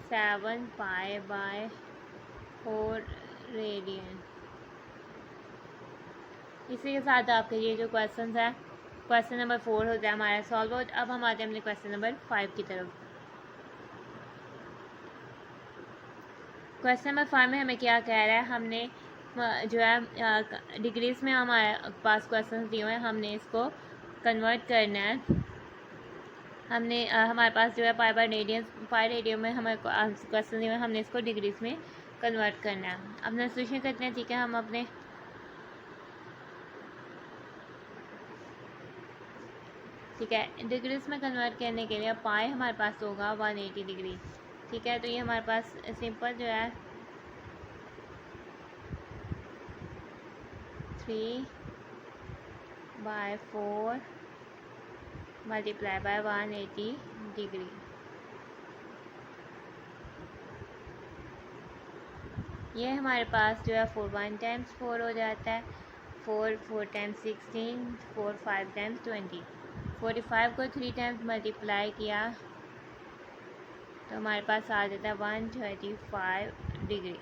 7 पाई बाय 4 रेडियन। इसी के साथ आपके ये जो क्वेश्चन है, क्वेश्चन नंबर 4 होता है हमारा सॉल्व आउट। अब हम आते हैं अपने क्वेश्चन नंबर 5 की तरफ। क्वेश्चन नंबर 5 में हमें क्या कह रहा है, हमने जो है डिग्रीज में हमारे पास क्वेश्चन दिए हुए हैं, हमने इसको कन्वर्ट करना है। हमने हमारे पास जो है पाई रेडियन में हमें क्वेश्चन दिए हुए हैं, हमने इसको डिग्रीज में कन्वर्ट करना है। अपना सोल्यूशन करते हैं, ठीक है। हम अपने ठीक है डिग्रीज में कन्वर्ट करने के लिए पाई हमारे पास होगा 180 डिग्री, ठीक है। तो ये हमारे पास सिंपल जो है 3/4 मल्टीप्लाई बाय 180 डिग्री। ये हमारे पास जो है 4 1 टाइम्स 4 हो जाता है, 4 4 टाइम्स 16, 4 5 टाइम्स 20। 45 को 3 टाइम्स मल्टीप्लाई किया तो हमारे पास आ जाता है 135 डिग्री।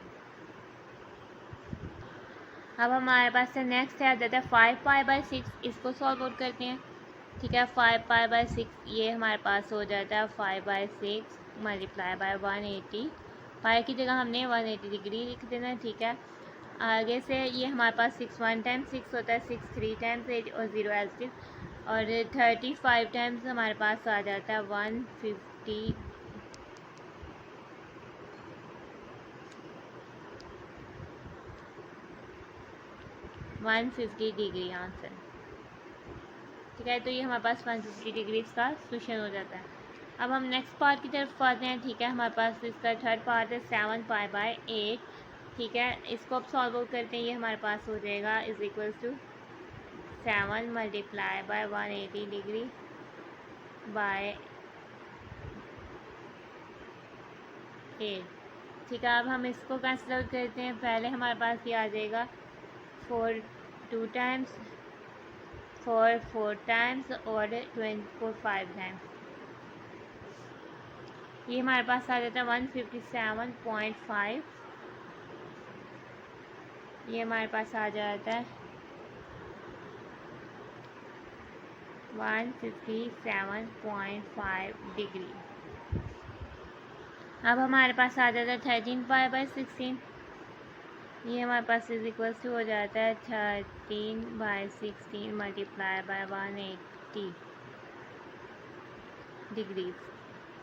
अब हमारे पास से नेक्स्ट आ जाता है 5 पाई बाय 6, इसको सॉल्व आउट करते हैं, ठीक है। 5 पाई बाय 6 ये हमारे पास हो जाता है 5/6 मल्टीप्लाई बाय 180। पाई की जगह हमने 180 डिग्री लिख देना है, ठीक है। आगे से ये हमारे पास 6 1 टाइम 6 होता है, 6 3 टाइम्स 8 और 0 एल और 35 टाइम्स हमारे पास आ जाता है 150 डिग्री आंसर, ठीक है। तो ये हमारे पास 150 डिग्री का सोल्यूशन हो जाता है। अब हम नेक्स्ट पार्ट की तरफ आते हैं, ठीक है। हमारे पास इसका थर्ड पार्ट है 7 पाई बाय 8, ठीक है। इसको अब सॉल्व आउट करते हैं, ये हमारे पास हो जाएगा is equals to 7 multiply by 180 degree by 8, ठीक है। अब हम इसको कैंसिल आउट करते हैं। पहले हमारे पास ये आ जाएगा 4 2 टाइम्स, 4 4 टाइम्स और 4 5 टाइम्स। ये हमारे पास आ जाता है 157.5, ये हमारे पास आ जाता है 157.5 डिग्री। अब हमारे पास आ जाता है 13 पाई बाय 16, ये हमारे पास इज इक्वल्स टू हो जाता है 13/16 मल्टीप्लाई बाय 180 डिग्री,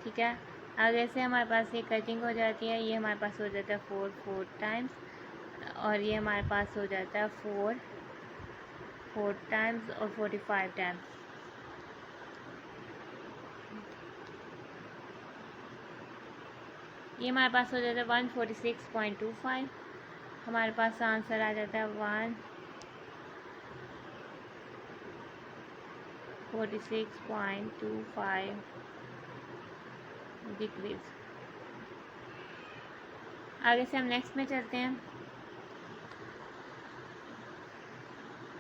ठीक है। आगे से हमारे पास ये कटिंग हो जाती है, ये हमारे पास हो जाता है 4 4 टाइम्स और ये हमारे पास हो जाता है 4 4 टाइम्स और 45 टाइम्स। ये हमारे पास हो जाता है 146.25, हमारे पास आंसर आ जाता है 146.25 डिग्रीज। आगे से हम नेक्स्ट में चलते हैं।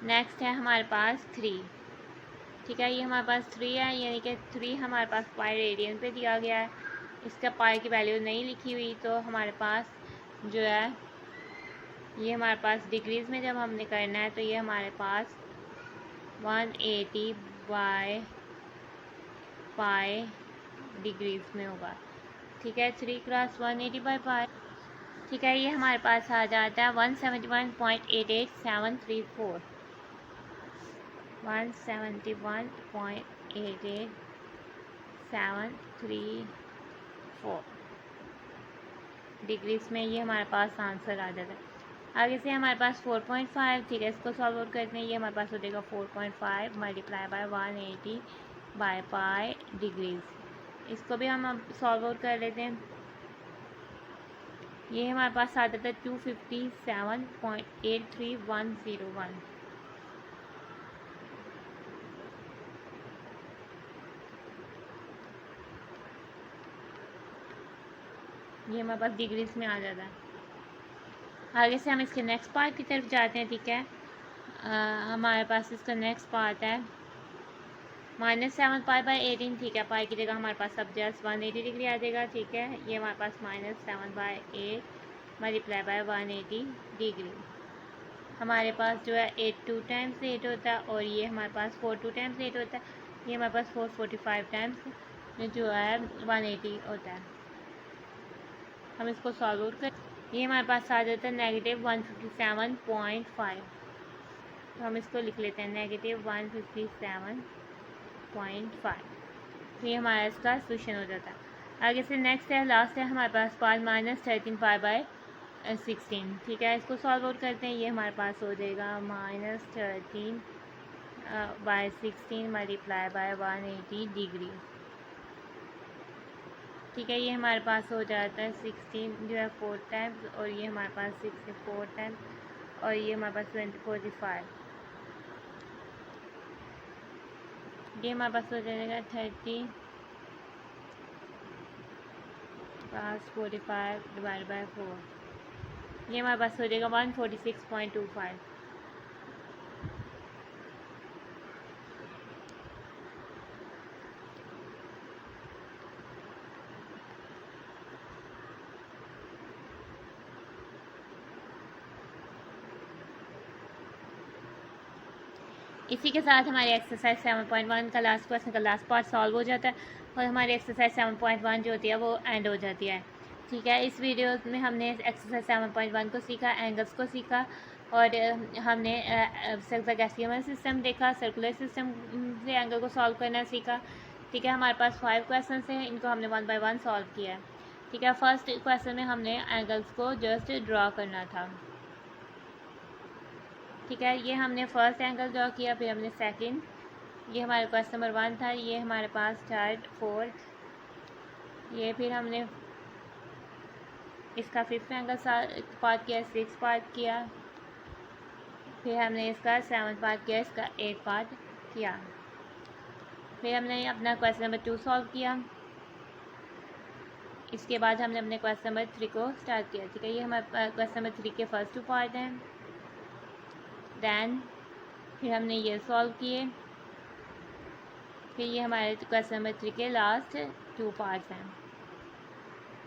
नेक्स्ट है हमारे पास 3, ठीक है। ये हमारे पास 3 है, यानी कि 3 हमारे पास पाई रेडियन पे दिया गया है, इसका पाई की वैल्यू नहीं लिखी हुई, तो हमारे पास जो है ये हमारे पास डिग्रीज में जब हमने करना है तो ये हमारे पास 180 बाय पाई डिग्रीज में होगा, ठीक है। 3 क्रॉस 180 बाय पाई, ठीक है। ये हमारे पास आ जाता है 171.88734, 171.88734 डिग्रीज में ये हमारे पास आंसर आ जाता है। आगे से हमारे पास 4.5, ठीक है। इसको सॉल्व आउट करते हैं, ये हमारे पास हो जाएगा 4.5 multiply by 180 by pi degrees. इसको भी हम अब सॉल्व आउट कर लेते हैं। ये हमारे पास आ जाता है 257.83101। ये हमारे पास डिग्रीज में आ जाता है। आगे से हम इसके नेक्स्ट पार्ट की तरफ जाते हैं। ठीक है, हमारे पास इसका नेक्स्ट पार्ट है -7 पाई/18। ठीक है, पाई की जगह हमारे पास सब जस्ट 180 डिग्री आ जाएगा। ठीक है, ये हमारे पास -7/8 मल्टीप्लाई बाय 180 डिग्री। हमारे पास जो है 8 2 टाइम्स 8 होता है, और ये हमारे पास 4 2 टाइम्स 8 होता है। ये हमारे पास 445 टाइम्स जो है 180 होता है। हम इसको सॉल्व आउट कर, ये हमारे पास आ जाता है -157.5। तो हम इसको लिख लेते हैं -157.5। तो ये हमारा इसका सोल्यूशन हो जाता है। आगे से नेक्स्ट है, लास्ट है हमारे पास पार्ट -13 पाई/16। ठीक है, इसको सॉल्व आउट करते हैं। ये हमारे पास हो जाएगा -13/16 मल्टीप्लाई बाय 180 डिग्री। ठीक है, ये हमारे पास हो जाता है 16 जो है 4 टाइम्स, और ये हमारे पास 64 टाइम्स, और ये हमारे पास 45। ये हमारे पास हो जाएगा 30 + 45 डिवाइड बाय 4। ये हमारे पास हो जाएगा 146.25। इसी के साथ हमारी एक्सरसाइज 7.1 का लास्ट क्वेश्चन का लास्ट पार्ट सॉल्व हो जाता है, और हमारी एक्सरसाइज 7.1 जो होती है वो एंड हो जाती है। ठीक है, इस वीडियो में हमने एक्सरसाइज 7.1 को सीखा, एंगल्स को सीखा, और हमने सेक्सोगैसियमल सिस्टम देखा, सर्कुलर सिस्टम से एंगल को सॉल्व करना सीखा। ठीक है, हमारे पास 5 क्वेश्चन हैं, इनको हमने 1 बाय 1 सॉल्व किया है। ठीक है, फर्स्ट क्वेश्चन में हमने एंगल्स को जस्ट ड्रॉ करना था। ठीक है, ये हमने फर्स्ट एंगल ड्रॉ किया, फिर हमने सेकंड, ये हमारे क्वेश्चन नंबर 1 था, ये हमारे पास थर्ड, फोर्थ, ये फिर हमने इसका 5th एंगल पार्ट किया, 6th पार्ट किया, फिर हमने इसका 7th पार्ट किया, इसका 8th पार्ट किया, फिर हमने अपना क्वेश्चन नंबर 2 सॉल्व किया। इसके बाद हमने अपने क्वेश्चन नंबर 3 को स्टार्ट किया। ठीक है, ये हमारे क्वेश्चन नंबर 3 के फर्स्ट 2 पार्ट हैं। दैन फिर हमने ये सॉल्व किए, फिर ये हमारे क्वेश्चन नंबर 3 के लास्ट 2 पार्ट्स हैं।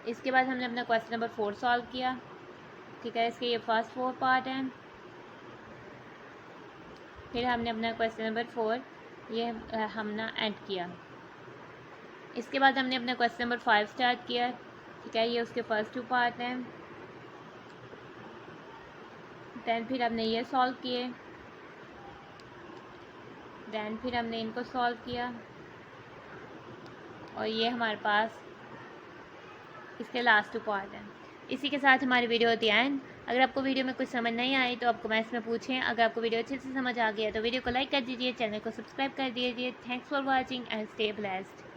इसके बाद हमने अपना क्वेश्चन नंबर 4 सॉल्व किया। ठीक है, इसके ये फर्स्ट 4 पार्ट हैं। फिर हमने अपना क्वेश्चन नंबर 4 ये हमने एंड किया। इसके बाद हमने अपना क्वेश्चन नंबर 5 स्टार्ट किया। ठीक है, ये उसके फर्स्ट 2 पार्ट हैं। दैन फिर हमने ये सॉल्व किए, दैन फिर हमने इनको सॉल्व किया, और ये हमारे पास इसके लास्ट 2 पार्ट हैं। इसी के साथ हमारी वीडियो होती है एंड। अगर आपको वीडियो में कुछ समझ नहीं आई तो आप कमेंट्स में पूछें। अगर आपको वीडियो अच्छे से समझ आ गया तो वीडियो को लाइक कर दीजिए, चैनल को सब्सक्राइब कर दीजिए। Thanks for watching and stay blessed.